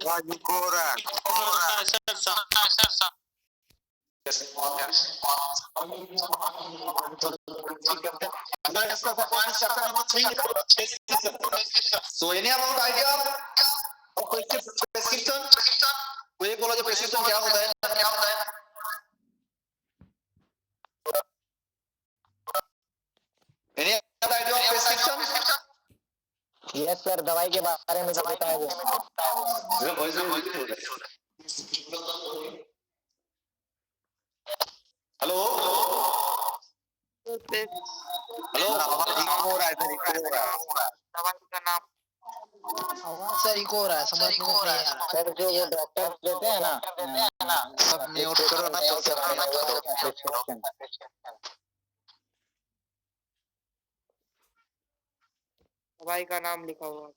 Vajikora. So any about idea of prescription? कोई बोला जो prescription क्या होता है? Any other idea of prescription? Yes sir, दवाई के बारे में बताया है। हेलो हेलो हो रहा है दवाई का नाम सर इको हो रहा है, समझ में नहीं आ रहा सर। जो वो डॉक्टर देते हैं ना, सब म्यूट करो ना दवाई का नाम लिखा हुआ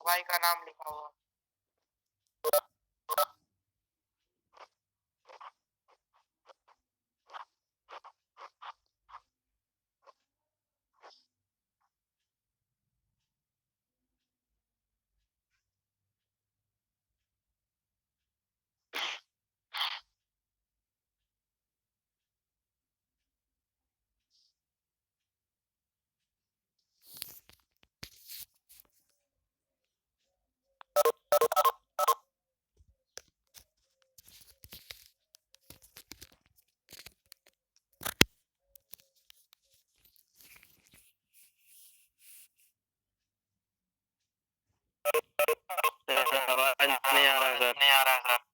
नहीं आ रहा है सर।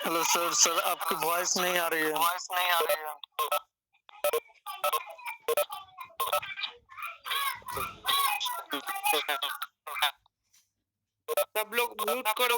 हेलो सर, सर आपकी वॉइस नहीं आ रही है। सब लोग म्यूट करो।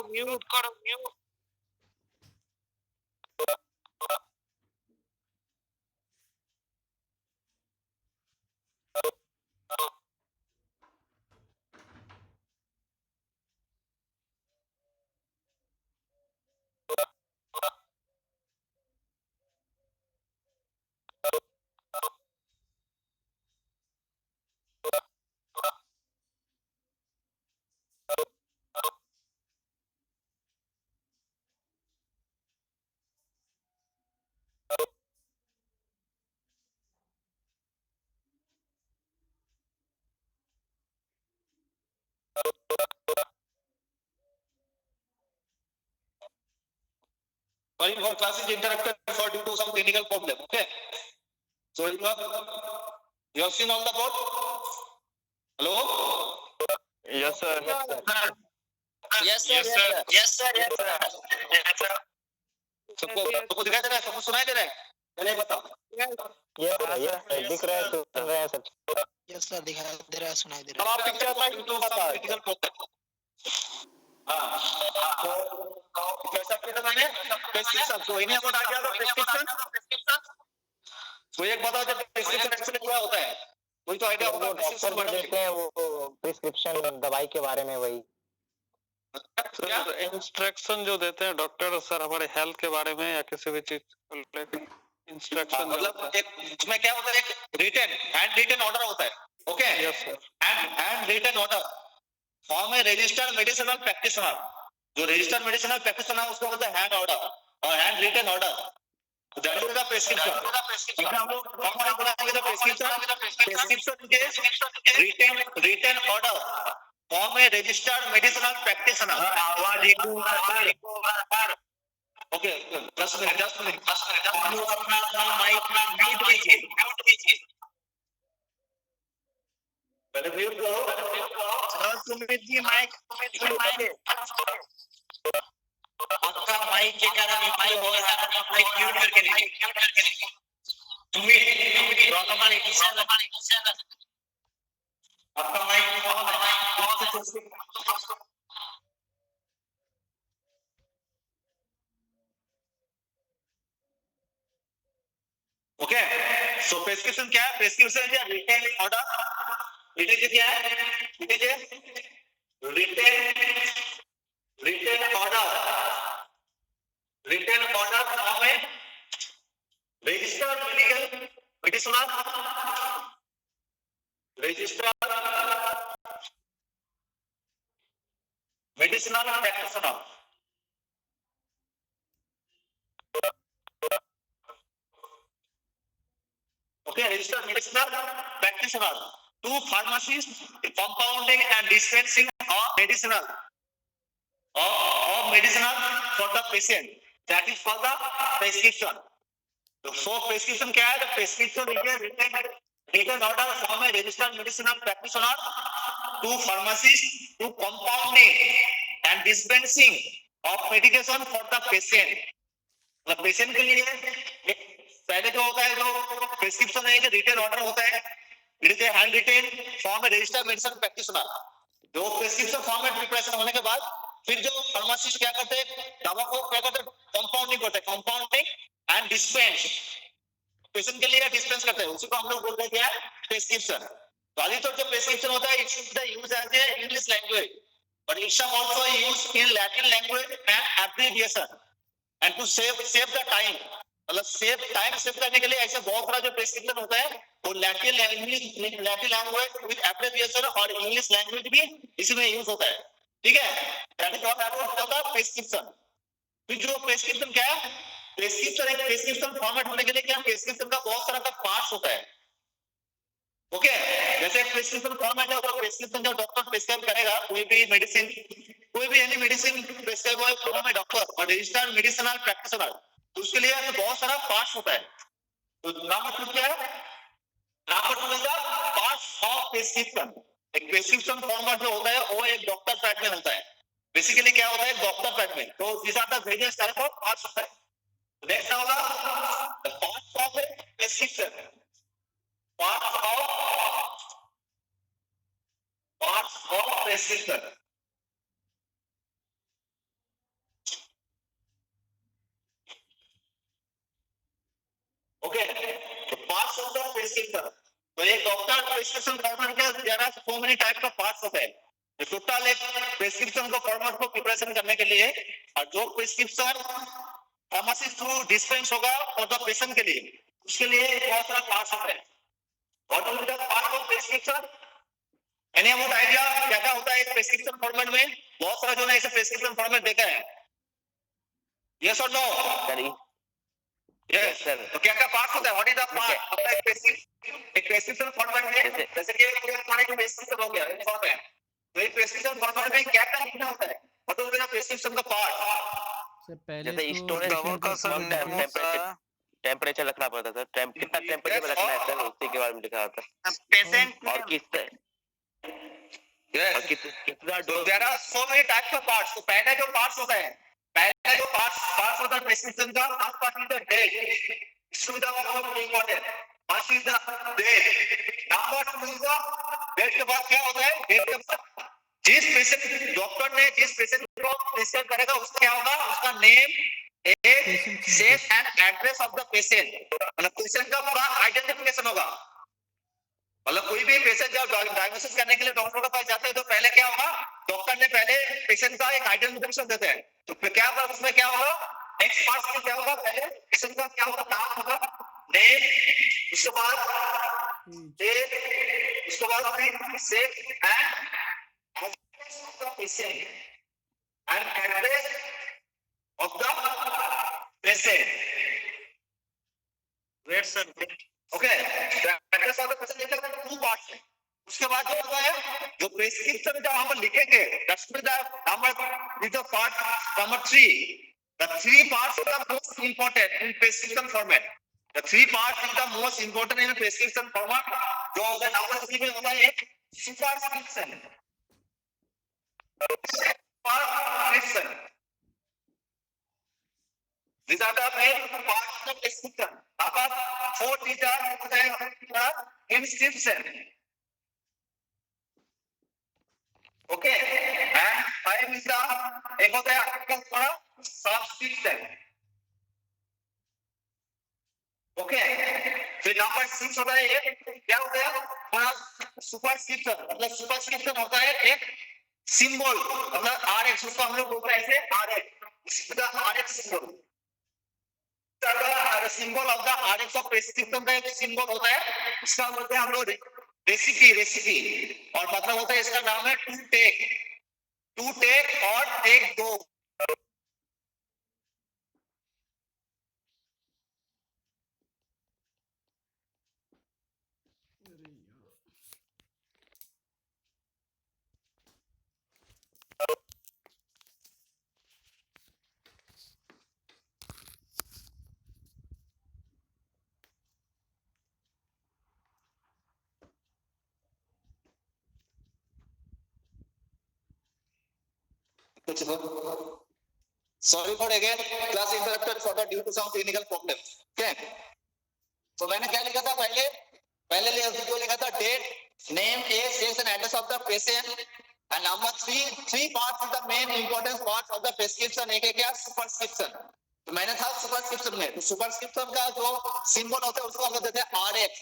Sorry, our class is interrupted for due to some technical problem. Okay. So you have seen all the board? Hello? Yes sir. सबको दिखाई दे रहा है? सबको सुनाई दे रहा है? पहले बताओ। ये दिख रहा है, सुन रहे हैं सब। यस सर, दिखाई दे रहा है, सुनाई दे रहा है। अब आप पिक्चर में due to some technical problem. कैसा किया था मैंने? प्रेस्क्रिप्शन। तो इन्हें बता दिया था प्रेस्क्रिप्शन। तो एक बताओ जब प्रेस्क्रिप्शन एक्चुअली क्या होता है? कोई तो आइडिया होगा? डॉक्टर जो देते हैं वो प्रिस्क्रिप्शन दवाई के बारे में, वही इंस्ट्रक्शन जो देते हैं डॉक्टर सर हमारे हेल्थ के बारे में या किसी भी चीज इंस्ट्रक्शन। मतलब एक इसमें क्या होता है? एक रिटन हैंड रिटन ऑर्डर होता है। Okay, yes sir. Hand written order form है रजिस्टर्ड मेडिसिनल प्रैक्टिशनर। जो रजिस्टर्ड मेडिसिनल प्रैक्टिशनर उसको बोलते हैं हैंड ऑर्डर और hand written order. That is the prescription. हम लोग फॉर्म बनाएंगे तो प्रिस्क्रिप्शन के रिटन ऑर्डर फॉर्म है रजिस्टर्ड मेडिसिनल प्रैक्टिशनर। आवाज ओके, 10 मिनट हम लोग अपना माइक म्यूट कीजिए। पहले म्यूट करो। सुमित जी माइक आपका माइक के कारण माइक हो रहा है, माइक म्यूट करके लीजिए। सुमित रॉकमान आपका माइक ओके। सो प्रेस्क्रिप्शन क्या है? प्रेस्क्रिप्शन क्या? Retain order. रिटेन क्या है? रिटेन ऑर्डर फॉर्म है registered medical medicinal registered medicinal practitioner. Okay, registered medicinal practitioner. 2 pharmacists compounding and dispensing of medicinal for the patient. That is for the prescription. So prescription क्या है? Prescription written order from a registered medicinal practitioner to pharmacist to compounding and dispensing of medication for the patient. मतलब patient के लिए पहले जो होता है, जो प्रिस्क्रिप्शन है, रिटन ऑर्डर होता है, it is hand retain form registered medicine practitioner. जो प्रिस्क्रिप्शन फॉर्म में प्रिपरेशन होने के बाद फिर जो फार्मासिस्ट क्या करते हैं, दवा को क्या करते हैं, कंपाउंडिंग करते हैं, कंपाउंडिंग एंड डिस्पेंस पेशेंट के लिए डिस्पेंस करते हैं, उसी को हम लोग बोलते हैं क्या, प्रिस्क्रिप्शन. तो आदि तो जो प्रिस्क्रिप्शन होता है, it should be used as a English language, but it should also used in Latin language and abbreviation and to save the time. मतलब टाइम सेव करने के लिए ऐसे बहुत सारा जो प्रिस्क्रिप्शन होता है वो लैटिन लैंग्वेज विद एब्रिविएशन और इंग्लिश लैंग्वेज भी इसमें यूज होता है. ठीक है, that is what about prescription. फिर जो प्रिस्क्रिप्शन क्या है, प्रिस्क्रिप्शन फॉर्मेट होने के लिए क्या, प्रिस्क्रिप्शन का बहुत सारा का पार्ट्स होता है. ओके, जैसे प्रिस्क्रिप्शन फॉर्मेट है, तो प्रिस्क्रिप्शन जो डॉक्टर प्रिस्क्राइब करेगा, कोई भी मेडिसिन, कोई भी एनी मेडिसिन प्रिस्क्राइब होगा फ्रॉम ए डॉक्टर और रजिस्टर्ड मेडिसिनल प्रैक्टिशनर, तो उसके लिए बहुत सारा पार्ट्स होता है. तो नंबर 2 क्या है, number 2 is the parts of prescription. एक प्रिस्क्रिप्शन फॉर्मेट जो होता है वो एक डॉक्टर पैड में होता है. बेसिकली क्या होता है, डॉक्टर पैड में. तो this are the various type of parts होता है. नेक्स्ट होगा the parts of a prescription. Parts of prescription. Okay, तो पार्ट्स ऑफ द प्रिस्क्रिप्शन. तो एक डॉक्टर प्रिस्क्रिप्शन फॉर्मेट के there are so many type का पार्ट्स होते हैं. तो टोटल एक प्रिस्क्रिप्शन को फॉर्मेट को प्रिपरेशन करने के लिए, और जो प्रिस्क्रिप्शन फार्मासिस्ट थ्रू डिस्पेंस होगा और द पेशेंट के लिए, उसके लिए बहुत सारा पार्ट्स होते हैं. What is the part of prescription? Any about idea क्या क्या होता है प्रिस्क्रिप्शन फॉर्मेट में? बहुत सारा जो है ऐसे प्रिस्क्रिप्शन फॉर्मेट देखा है. यस और नो? Yes sir. तो क्या क्या पार्ट्स होता है? What is the part of एक प्रिस्क्रिप्शन फॉर्मेट में? जैसे कि हमारे जो प्रिस्क्रिप्शन हो गया फॉर्मेट है, तो एक प्रिस्क्रिप्शन फॉर्मेट में क्या क्या लिखना होता है? व्हाट इज द प्रिस्क्रिप्शन का पार्ट? सर पहले जैसे तो स्टोरेज दवा का सर टेम्परेचर रखना पड़ता है सर. कितना टेम्परेचर रखना है सर, उसी के बारे में लिखा होता है. पेशेंट और कितना dose. There are so many types of parts. तो पहला जो पार्ट्स होता है, पहला जो पार्ट्स होता है प्रिस्क्रिप्शन का, first part is the date. सुविधा बहुत important. First is the date. Number 2 is the date के बाद क्या होता है, डेट के बाद जिस पेशेंट डॉक्टर ने जिस पेशेंट को प्रिस्क्राइब करेगा उसका क्या होगा, उसका name, age, sex and address of the patient. मतलब पेशेंट का पूरा आइडेंटिफिकेशन होगा. मतलब कोई भी पेशेंट जब डायग्नोसिस करने के लिए डॉक्टर के पास जाते हैं तो पहले क्या होगा, डॉक्टर ने पहले पेशेंट का एक आइडेंटिफिकेशन देते हैं. तो क्या होगा उसमें, क्या होगा नेक्स्ट पार्ट में क्या होगा, पहले पेशेंट का क्या होगा, नाम होगा, नेम, उसके बाद एज, उसके बाद sex and address of the patient and address of the patient. Wait sir. Okay, address of the patient का 2 पार्ट्स है. उसके बाद जो होता है, जो प्रिस्क्रिप्शन जब हम लिखेंगे, that's the number is the part number 3. The 3 parts are the most important in prescription format. The 3 parts is the most important in prescription format. जो होगा नंबर 3 में होता है एक superscription. Superscription. These are the main parts of the prescription. Number 4 is the inscription. Okay, and 5 is the एक होता है आपका subscription. Okay, फिर नंबर 6 होता है ये क्या होता है, सुपरस्क्रिप्शन. मतलब सुपरस्क्रिप्शन होता है एक सिंबल, मतलब RX, उसको हम लोग बोलते हैं ऐसे RX. इसका RX symbol, symbol of the RX of prescription का एक सिंबल होता है, इसका बोलते हैं हम लोग रेसिपी और मतलब होता है इसका नाम है टू टेक और टेक दो। Sorry for again, class interrupted for the due to some technical problem. Okay. तो मैंने क्या लिखा था पहले लिखा था date, name, age, sex and address of the patient and number 3 parts of the main important parts of the prescription. एक है क्या सुपरस्क्रिप्शन। तो मैंने था सुपरस्क्रिप्शन में, तो सुपरस्क्रिप्शन का जो सिंबल होता है उसको हम देते हैं आरएक्स।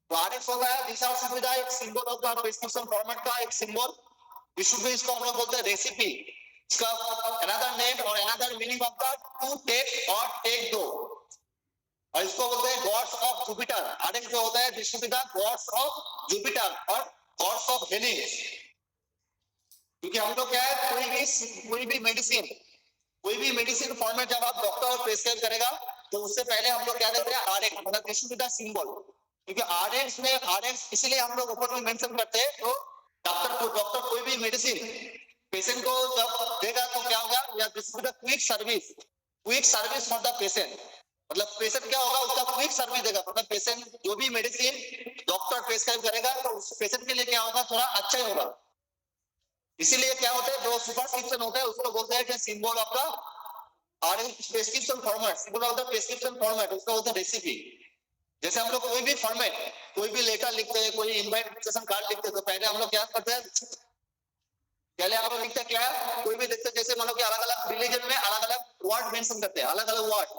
तो आरएक्स होगा दिस आर सुविधा एक symbol of the prescription format का एक सिंबल। इसको हम लोग बोलते हैं रेसिपी। इसका अनदर नेम और another meaning of the to take और टेक दो, और इसको बोलते हैं गॉड्स ऑफ जुपिटर। आरएक्स जो होता है डिस्ट्रीब्यूटर गॉड्स ऑफ जुपिटर और गॉड्स ऑफ हेलिक्स। क्योंकि हम लोग क्या है कोई भी मेडिसिन फॉर्मेट जब आप डॉक्टर प्रिस्क्राइब करेगा तो उससे पहले हम लोग क्या देते हैं आरएक्स मतलब डिस्ट्रीब्यूटर सिंबल। क्योंकि आरएक्स इसलिए हम लोग ऊपर में मेंशन करते हैं। तो डॉक्टर कोई भी मेडिसिन पेशेंट को जब देगा तो क्या होगा, या distributor quick service for the patient. मतलब पेशेंट क्या होगा उसका क्विक सर्विस देगा। मतलब पेशेंट जो भी मेडिसिन डॉक्टर प्रिस्क्राइब करेगा तो उस पेशेंट के लिए क्या होगा थोड़ा अच्छा ही होगा। इसीलिए क्या होता है जो सुपरस्क्रिप्शन होता है उसको बोलते हैं कि symbol of the prescription format, symbol of the prescription format उसको बोलते हैं रेसिपी। जैसे हम लोग कोई भी फॉर्मेट कोई भी लेटर लिखते हैं, कोई इनविटेशन कार्ड लिखते हैं, तो पहले हम लोग क्या करते हैं, पहले हम लोग लिखते क्या है, कोई भी लिखते जैसे मान लो कि अलग अलग रिलीजन में अलग अलग वर्ड मेंशन करते हैं, अलग अलग वर्ड।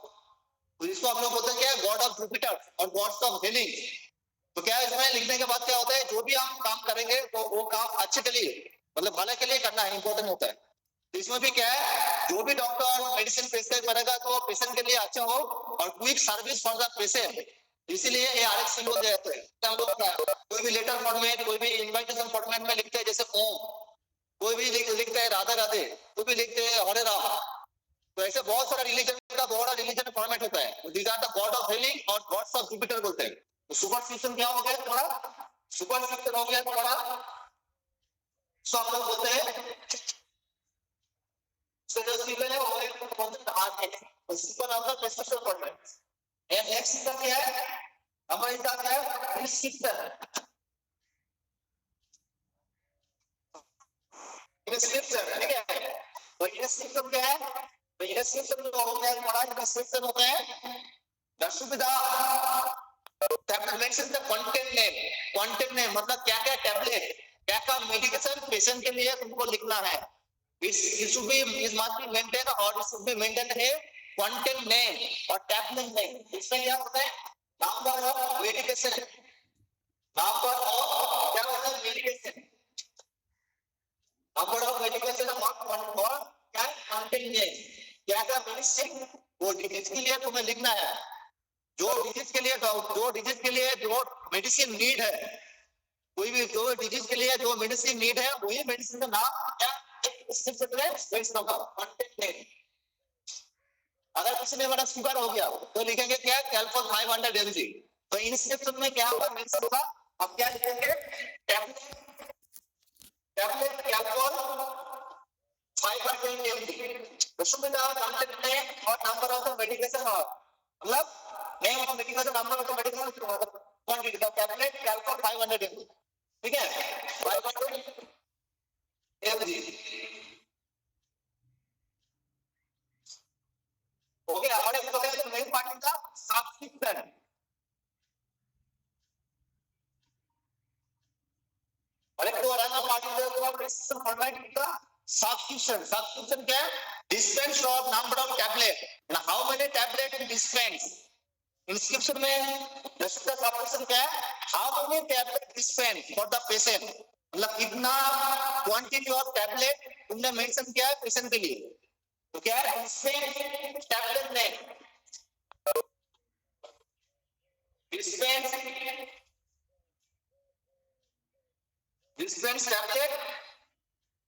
तो इसको हम लोग बोलते हैं क्या, गॉड ऑफ जुपिटर और गॉड्स ऑफ हेलिंग। तो क्या इसमें लिखने के बाद क्या होता है, जो भी हम काम करेंगे तो वो काम अच्छे के लिए मतलब भले के लिए करना है, इंपॉर्टेंट होता है। तो इसमें भी क्या है, जो भी डॉक्टर मेडिसिन प्रिस्क्राइब करेगा तो पेशेंट के लिए अच्छा हो और quick service for the patient, इसीलिए ये आरएक्स सिंबल देते हैं। हम लोग कोई भी लेटर फॉर्मेट कोई भी इनविटेशन फॉर्मेट में लिखते हैं जैसे ओम, कोई भी लिखते हैं राधे राधे, कोई भी लिखते हैं हरे राम। तो ऐसे बहुत सारा रिलीजन का बहुत रिलीजन फॉर्मेट होता है। These are the god of healing और गॉड्स ऑफ जुपिटर बोलते हैं। तो सुपरस्क्रिप्शन क्या हो गया, थोड़ा सुपरस्क्रिप्शन हो गया थोड़ा, सो हम लोग बोलते हैं so जो सिंबल है वो है आरएक्स, तो symbol of the prescription format. And next symbol क्या है हमारे साथ है प्रिस्क्रिप्शन। प्रिस्क्रिप्शन ठीक है, तो प्रिस्क्रिप्शन क्या है, तो प्रिस्क्रिप्शन जो हो गया हमारा प्रिस्क्रिप्शन होता है दशुविधा tablet mention the content name मतलब क्या क्या टैबलेट क्या क्या मेडिकेशन पेशेंट के लिए तुमको लिखना है। it should be it must be maintained or it should be maintained है content name और tablet name। इसमें क्या होता है, number of medication, number of क्या होता है मेडिकेशन, नंबर ऑफ मेडिकेशन और क्या कंटेंट नेम, क्या क्या मेडिसिन वो डिजीज के लिए तुम्हें लिखना है, जो डिजीज के लिए जो मेडिसिन नीड है, कोई भी जो डिजीज के लिए जो मेडिसिन नीड है वही मेडिसिन का नाम क्या अगर किसी में बड़ा शुगर हो गया तो लिखेंगे क्या कैल्पोल 500 mg। तो इंस्क्रिप्शन में क्या होगा मेंशन होगा, अब क्या लिखेंगे टैबलेट कैल्पोल 500 mg। तो सुविधा कंटेंट नेम और नंबर ऑफ द मेडिकेशन और मतलब name of medication number of the medication quantity the tablet Calpol 500 mg ठीक है 500 mg हो गया। और एक तो मेन पार्ट का सब्सक्रिप्शन, और एक तो रहा पार्ट का प्रिस्क्रिप्शन फॉर्मेट का सब्सक्रिप्शन क्या है, dispense of number of tablet and how many tablet in dispense. Inscription में सब्सक्रिप्शन क्या है, how many tablet dispense for the patient मतलब कितना क्वांटिटी ऑफ टैबलेट तुमने मेंशन किया है पेशेंट के लिए। तो क्या है dispense tablet name, dispense dispense tablet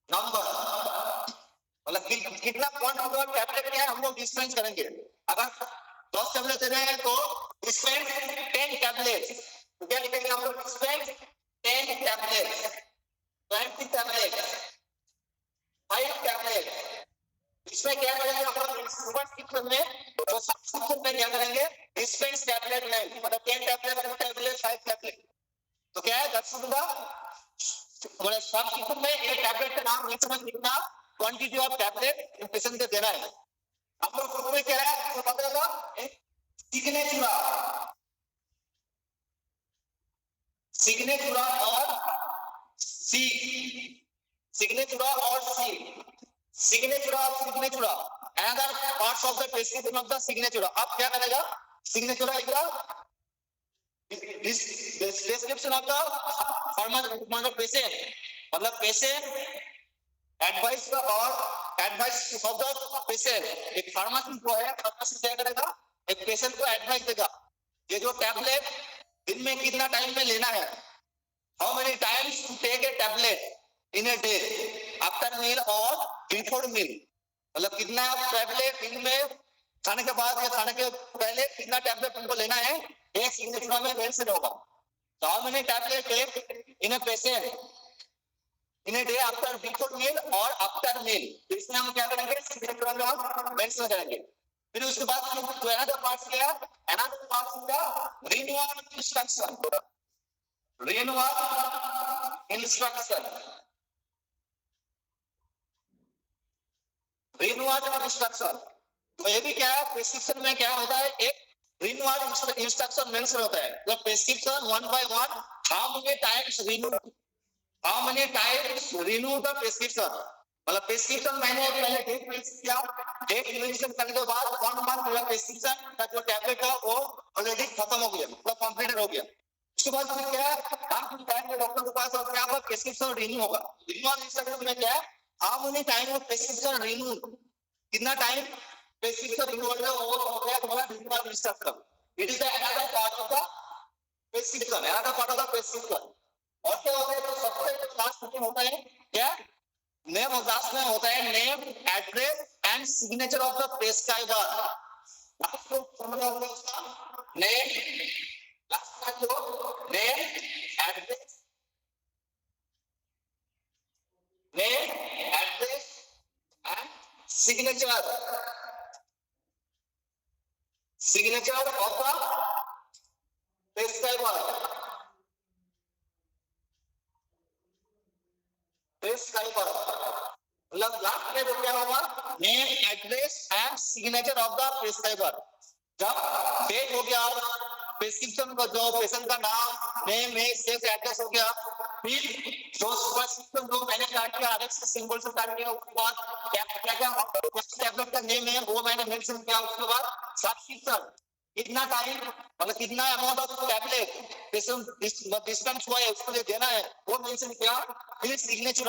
number, मतलब कितना क्वांटिटी ऑफ टैबलेट क्या है हम लोग डिस्पेंस करेंगे। अगर 10 टैबलेट दे रहे हैं तो डिस्पेंस 10 टैबलेट, तो क्या लिखेंगे हम लोग, डिस्पेंस 10 टैबलेट, 20 टैबलेट, 5 टैबलेट। इसमें क्या करेंगे हम लोग सुपर स्क्रिप्शन में, तो सब्स्क्रिप्शन में क्या करेंगे, डिस्पेंस टैबलेट में, मतलब 10 टैबलेट, 2 टैबलेट, 5 टैबलेट। तो क्या है, दैट्स बोले सब्स्क्रिप्शन में एक टैबलेट का नाम मेंशन, कितना क्वांटिटी ऑफ टैबलेट पेशेंट को देना है। हम लोग ग्रुप में क्या है तो बताएगा, सिग्नेचर और सी, सिग्नेचर और सी, सिग्नेचर और signature another parts of the prescription of the signature. अब क्या करेगा, सिग्नेचर आएगा description of the farmer patient, मतलब पेशेंट एडवाइस और एडवाइस ऑफ द पेशेंट। एक फार्मासिस्ट को है, फार्मासिस्ट क्या करेगा, एक पेशेंट को एडवाइस देगा, ये जो टैबलेट दिन में कितना टाइम में लेना है, how many times to take a tablet in a day, after meal और बिफोर मील, मतलब कितना टैबलेट दिन में खाने के बाद या खाने के पहले कितना टैबलेट तुमको लेना है, एक सिग्नेचर में मेंशन होगा। तो how many tablet take in a patient in a day after before meal और आफ्टर मील, तो इसमें हम क्या करेंगे, सिग्नेचर में मेंशन करेंगे। फिर उसके बाद अनदर पार्ट क्या, अनदर पार्ट होगा renewal instruction, renewal instruction, renewal instruction. तो ये भी क्या है, प्रिस्क्रिप्शन में क्या होता है, एक रिन्यूअल इंस्ट्रक्शन मेंशन होता है, तो prescription 1 by 1 how many times renew, how many times renew the prescription, मतलब प्रिस्क्रिप्शन मैंने पहले डेट मेंशन किया, डेट मेंशन करने के बाद 1 month पूरा प्रिस्क्रिप्शन का जो टैबलेट है वो ऑलरेडी खत्म हो गया, मतलब कंप्लीटेड हो गया। उसके बाद फिर क्या है, हम टाइम डॉक्टर के पास और क्या होगा, प्रिस्क्रिप्शन रिन्यू होगा। रिन्यूअल इंस्ट्रक्शन में क्या है, how many time of prescription renew, कितना टाइम प्रिस्क्रिप्शन रिन्यू हो गया तुम्हारा renewal instruction. It is the another part of the prescription, another part of the prescription. और क्या होता है, तो सबसे लास्ट में होता है क्या, नेम ऑफ लास्ट में होता है name, address and signature of the prescriber. Last को समझ होगा उसका नेम, लास्ट का जो name, address, name, address and signature, signature of the prescriber, prescriber, मतलब लास्ट में जो क्या होगा, name, address and signature of the prescriber. जब डेट हो गया, प्रिस्क्रिप्शन का जो पेशेंट का नाम, नेम है, सेल्फ एड्रेस हो गया, फिर जो प्रिस्क्रिप्शन जो मैंने स्टार्ट किया आरएक्स से सिंबल से स्टार्ट किया, उसके बाद क्या क्या क्या टैबलेट का नेम है वो मैंने मेंशन किया, उसके बाद सब्स्क्रिप्शन कितना टाइम, मतलब कितना amount of tablet patient dispense हुआ है उसको देना है वो मेंशन किया। फिर सिग्नेचर,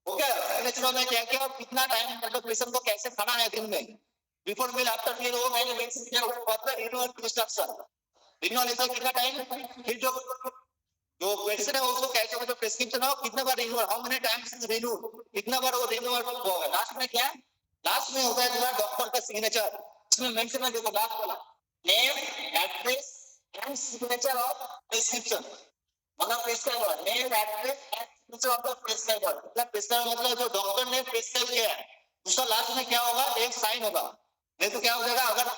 ओके, सिग्नेचर में क्या क्या कितना टाइम, मतलब पेशेंट को कैसे खाना है दिन में, बिफोर मील आफ्टर मील वो मैंने मेंशन किया। उसके बाद रिन्यूअल इंस्ट्रक्शन, रिन्यूअल इंस्ट्रक्शन कितना टाइम, फिर जो मेडिसिन है उसको कैसे, मतलब प्रिस्क्रिप्शन हो कितने बार renewal, how many times renew, कितना बार वो रिन्यूअल होगा। लास्ट में क्या, लास्ट में होता है तुम्हारा डॉक्टर का सिग्नेचर, इसमें मेंशन है देखो लास्ट वाला, name, address and signature of prescription, मतलब prescriber, name, address and signature of the prescriber, मतलब प्रिस्क्राइबर मतलब जो डॉक्टर ने प्रिस्क्राइब किया है उसका लास्ट में क्या होगा, एक साइन होगा। नहीं तो क्या हो जाएगा, अगर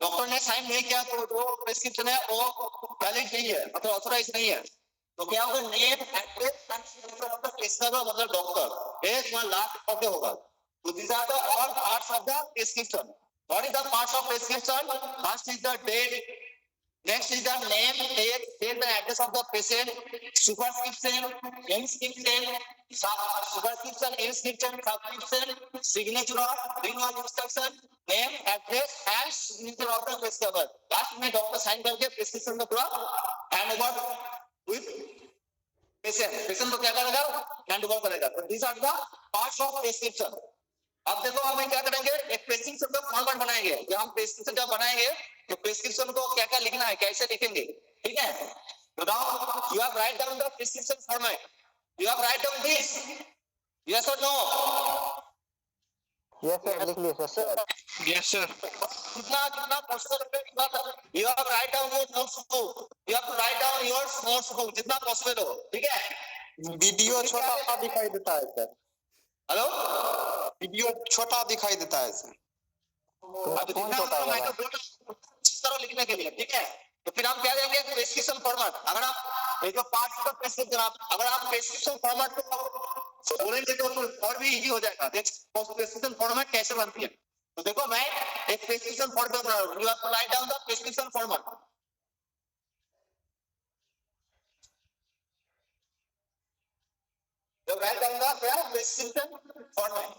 डॉक्टर ने साइन नहीं किया तो जो प्रिस्क्रिप्शन है वो वैलिड नहीं है, मतलब ऑथराइज नहीं है। तो क्या होगा, name, address and signature of the prescriber मतलब डॉक्टर, एक बार लास्ट ऑफ होगा। तो these are the all parts of the prescription. What is the parts of prescription? First is the date, next is the name, date, and address of the patient, superscription, inscription, superscription, inscription, subscription, signature, renewal instruction, name, address and signature of the prescriber. Last में doctor sign करके prescription को पूरा hand over with patient, patient को क्या करेगा, hand over करेगा। तो these are the parts of prescription. अब देखो हम क्या करेंगे, एक प्रिस्क्रिप्शन का फॉर्मेट बनाएंगे। जब हम प्रिस्क्रिप्शन का बनाएंगे तो प्रिस्क्रिप्शन को क्या क्या लिखना है, कैसे लिखेंगे, ठीक है। तो now you have right down the prescription format. You have write down this. Yes or no? Yes sir लिख लिया सर यस सर कितना कितना question you have to write down your notes book. You have to write down your notes book जितना possible हो, ठीक है? Video छोटा दिखाई देता है सर, हेलो, वीडियो छोटा दिखाई देता है सर। अब कौन छोटा होगा? करो लिखने के लिए, ठीक है? तो फिर हम क्या देंगे प्रेस्क्रिप्शन फॉर्मेट। अगर आप एक पार्ट का प्रेस्क्रिप्शन अगर आप प्रेस्क्रिप्शन फॉर्मेट को बोलेंगे तो और भी इजी हो जाएगा। प्रेस्क्रिप्शन फॉर्मेट कैसे बनती है तो देखो, मैं एक प्रेस्क्रिप्शन फॉर्मेट बना रहा हूं। You have to write down the prescription format. You write down the prescription format.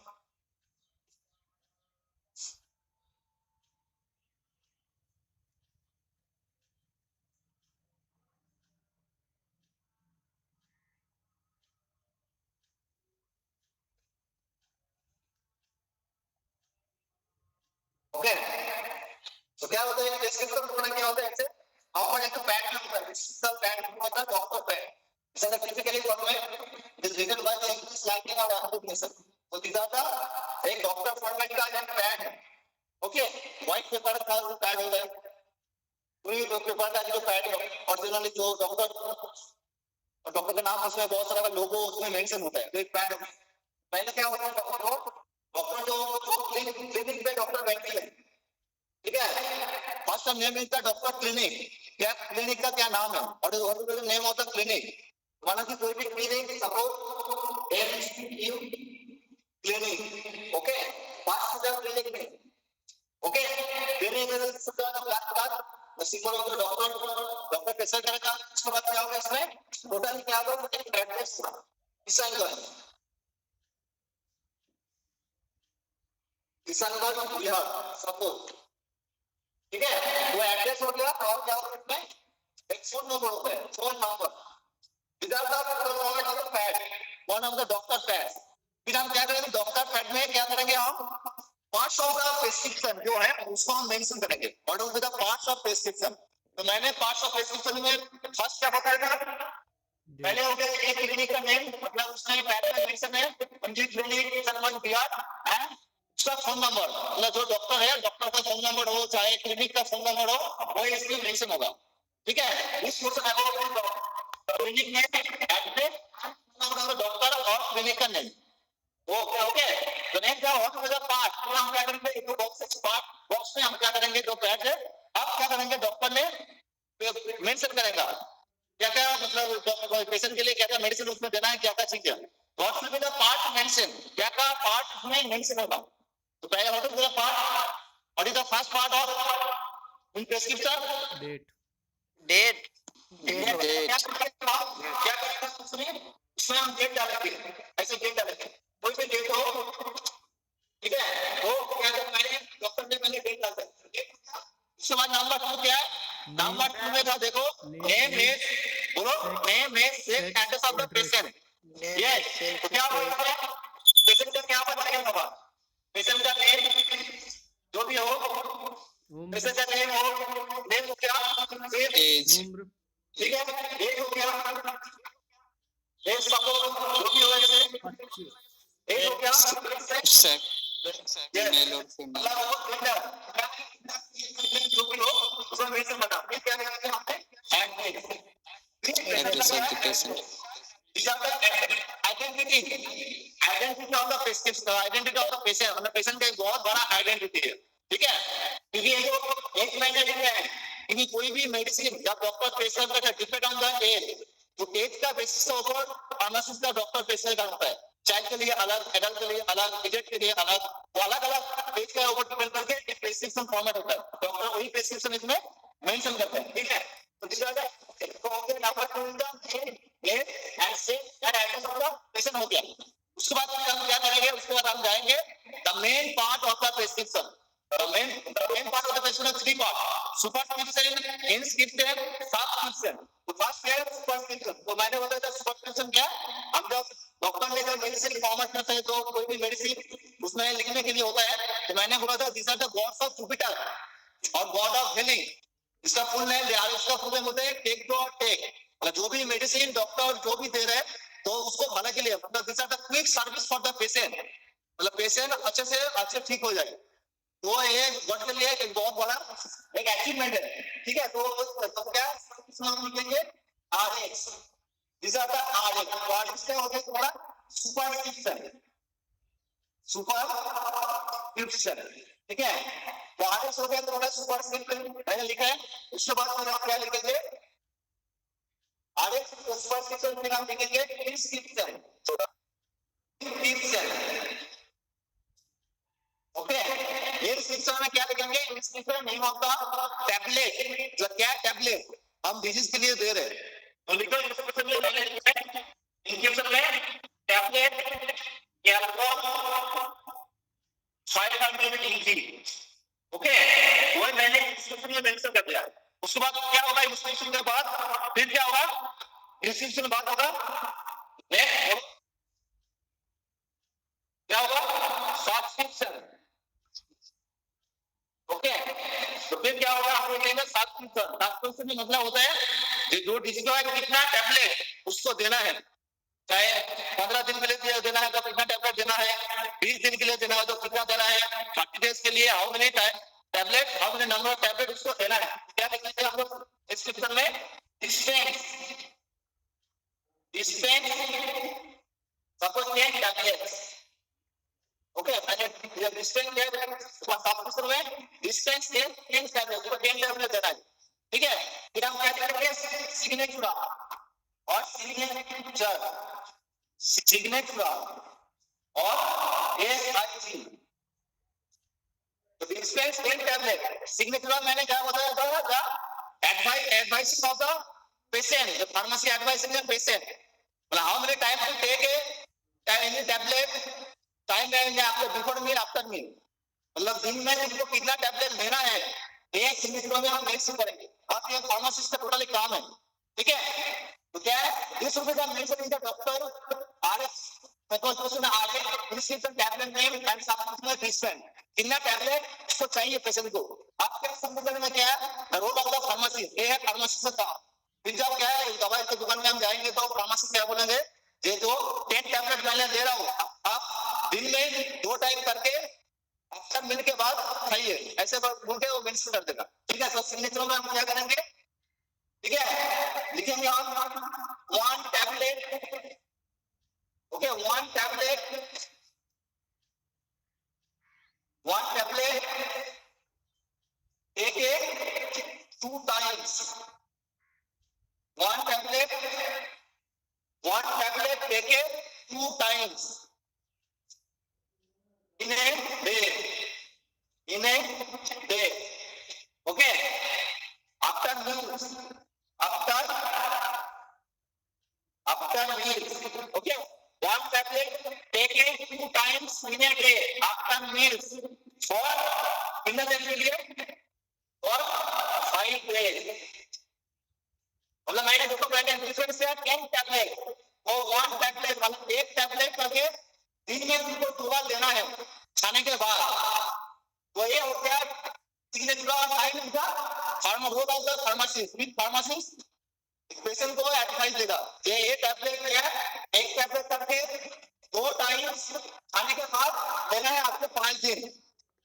Okay. तो क्या होता है प्रेस्क्रिप्शन फॉर्मेट? क्या होता है ऐसे अपन एक पैड होता है, इसका पैड होता है doctor pad. Scientifically format is written by the English language or application. So these are the एक डॉक्टर फॉर्मेट का एक पैड है। ओके, व्हाइट पेपर का जो पैड होता है, पूरी पेपर का जो पैड है, ओरिजिनली जो डॉक्टर का नाम उसमें बहुत सारा लोगो उसमें मेंशन होता है, तो एक पैड। पहले क्या होता है डॉक्टर जो क्लिनिक पे डॉक्टर बैठते हैं, ठीक है? First name is the doctor clinic. क्या क्लिनिक का क्या नाम है और what is the name of the clinic? माना कि कोई भी clinic, suppose MCQ clinic, okay, first the clinic में, ओके, क्लिनिक में सबका सिंबल ऑफ द डॉक्टर कैसे करेगा। उसके बाद क्या होगा इसमें टोटल क्या होगा, एक एड्रेस डिसाइन करेंगे, किशनगंज बिहार सपोज, ठीक है? वो एड्रेस हो गया और क्या होगा इसमें एक फोन नंबर होता है, phone number. These are the format of the pad, one of the doctor pads. फिर हम क्या करेंगे डॉक्टर पैड में क्या करेंगे, हम पार्ट्स ऑफ द प्रेस्क्रिप्शन जो है उसको हम मेंशन करेंगे। What will be the parts of prescription? तो मैंने पार्ट्स ऑफ प्रेस्क्रिप्शन में फर्स्ट क्या बताया था, पहले हो गया एक क्लिनिक का नेम, मतलब उसने पैड में मेंशन है मंजीत क्लिनिक किशनगंज बिहार एंड उसका फोन नंबर, मतलब जो डॉक्टर है डॉक्टर का फोन नंबर हो चाहे क्लिनिक का फोन नंबर हो वो इसमें मेंशन होगा, ठीक है? इस क्वेश्चन है क्लिनिक में एड्रेस नंबर डॉक्टर और क्लिनिक का नेम, ओके ओके। तो नेक्स्ट क्या होगा मतलब पार्ट, तो हम क्या करेंगे एक बॉक्स पार्ट बॉक्स में हम क्या करेंगे जो पैड है, अब क्या करेंगे डॉक्टर ने मेंशन करेगा क्या क्या, मतलब पेशेंट के लिए क्या क्या मेडिसिन उसमें देना है, क्या क्या चीज है, what will be the part mention, क्या क्या पार्ट उसमें मेंशन होगा। तो पहले what is the part, what is the first part of in prescription? Date क्या करेंगे उसमें हम डेट डालेंगे, ऐसे डेट डालेंगे, कोई भी डेट हो, ठीक है? वो क्या करना है डॉक्टर ने पहले डेट डाल दिया। उसके बाद नंबर 2 क्या है, नंबर 2 में था देखो नेम इज, बोलो name is address of the patient. Yes, क्या होगा पेशेंट का क्या बताएगा बाबा, पेशेंट का नेम जो भी हो, पेशेंट का नेम हो, नेम हो क्या एज, ठीक है? एज हो गया, एज जो भी होगा एज हो गया मेल और फीमेल, जो भी हो उसमें मेंशन बना, फिर क्या करेंगे हमने address of the patient, identity of the prescription, identity of the patient, मतलब पेशेंट का एक बहुत बड़ा आइडेंटिटी है, ठीक है? क्योंकि ये जो एक मैंडेटरी है कि कोई भी मेडिसिन जब डॉक्टर पेशेंट का डिपेंड ऑन द एज, तो एज का बेसिस के ऊपर फार्मासिस्ट का डॉक्टर पेशेंट का होता है, चाइल्ड के लिए अलग, एडल्ट के लिए अलग, एजेड के लिए अलग, वो अलग अलग एज के ऊपर डिपेंड करके एक प्रेस्क्रिप्शन फॉर्मेट होता है, डॉक्टर वही प्रेस्क्रिप्शन इसमें मेंशन करते हैं, ठीक है? तो this is the okay number 2 the name and same and address of the patient हो गया। उसके बाद हम क्या करेंगे, उसके बाद हम जाएंगे the main part of the prescription. The main part of the prescription is 3 parts: superscription, inscription, subscription. तो first है superscription। तो मैंने बताया था superscription क्या, हम जब डॉक्टर ने जब मेडिसिन फॉर्मेट करते हैं तो कोई भी मेडिसिन उसमें लिखने के लिए होता है, तो मैंने बोला था these are the gods of Jupiter और god of healing, इसका फुल नेम इसका फुल नेम होता है टेक डॉट टेक, मतलब जो भी मेडिसिन डॉक्टर जो भी दे रहे हैं तो उसको भला के लिए मतलब this are the quick service for the patient, मतलब पेशेंट अच्छे ठीक हो जाए। तो ये वर्ड के लिए एक बहुत बड़ा एक अचीवमेंट है, ठीक है। तो क्या नाम लिखेंगे RX, this are the RX. RX क्या होता है तुम्हारा सुपरस्क्रिप्शन, ठीक है। तो आरएक्स हो गया तुम्हारा सुपरस्क्रिप्शन, मैंने लिखा है। उसके बाद में आप क्या लिखेंगे आरएक्स सुपरस्क्रिप्शन में नाम लिखेंगे इंस्क्रिप्शन, ओके। इंस्क्रिप्शन में क्या लिखेंगे inscription name of the tablet, जो क्या टैबलेट हम डिजीज के लिए दे रहे हैं, तो लिखो इंस्क्रिप्शन में टैबलेट कैल्पॉन 500 mg, ओके। वो मैंने इंस्क्रिप्शन में मेंशन कर दिया। उसके बाद क्या होगा इंस्क्रिप्शन के बाद, फिर क्या होगा इंस्क्रिप्शन के बाद होगा नेक्स्ट क्या होगा सब्सक्रिप्शन, ओके। तो फिर क्या होगा हम लिखेंगे सब्सक्रिप्शन में मतलब होता है जो डिजीज का कितना टैबलेट उसको देना है, चाहे 15 दिन के लिए देना है तो कितना टैबलेट देना है, 20 दिन के लिए देना है तो कितना देना है, 30 डेज के लिए how many tablet, how many number of tablet उसको देना है। क्या लिखेंगे हम लोग डिस्क्रिप्शन में डिस्पेंस सपोज 10 टैबलेट्स, ओके। मैंने डिस्टेंस क्या है सब्सक्रिप्शन में डिस्टेंस 10 टैबलेट को 10 टैबलेट देना है, ठीक है। फिर हम क्या करेंगे सिग्नेचर और सिग्नेचर और एसआईजी, तो डिस्टेंस 10 टैबलेट सिग्नेचर मैंने क्या बताया था advice of the patient, the pharmacy advising the patient, मतलब how many time to take any tablet, time रहेंगे आपको बिफोर मील आफ्टर मील, मतलब दिन में इनको कितना टैबलेट लेना है ये सिग्नेचर में हम मेंशन करेंगे। अब ये फार्मासिस्ट का टोटली काम है, ठीक है। तो क्या है this will be mention in the doctor RS precaution RS prescription tablet name and subscription treatment, कितना टैबलेट इसको चाहिए पेशेंट को। आपके संबंध में क्या है रोल ऑफ द फार्मेसिस्ट, ये है फार्मासिस्ट का। फिर जब क्या है दवाई की दुकान में हम जाएंगे तो फार्मासिस्ट क्या बोलेंगे ये जो 10 टैबलेट मैं दे रहा हूँ आप दिन में 2 टाइम करके आफ्टर मील के बाद खाइए, ऐसे बोल के वो मेंशन कर देगा, ठीक है। तो सिग्नेचर में हम क्या करेंगे, ठीक है, लिखेंगे हम 1 tablet, okay 1 tablet take 2 times, 1 tablet take it 2 times in a day, okay. After meals, okay, 1 tablet take it 2 times in a day after meals for कितना दिन के लिए for 5 days, मतलब मैंने देखो मैंने डिफरेंस से 10 टैबलेट वो 1 टैबलेट मतलब 1 टैबलेट करके दिन में उनको 2 बार लेना है खाने के बाद। तो ये हो गया सिग्नेचर का टाइम का फार्मासिस्ट विद फार्मासिस्ट पेशेंट को एडवाइस देगा ये टैबलेट है 1 टैबलेट करके 2 टाइम्स खाने के बाद लेना है आपको 5 दिन।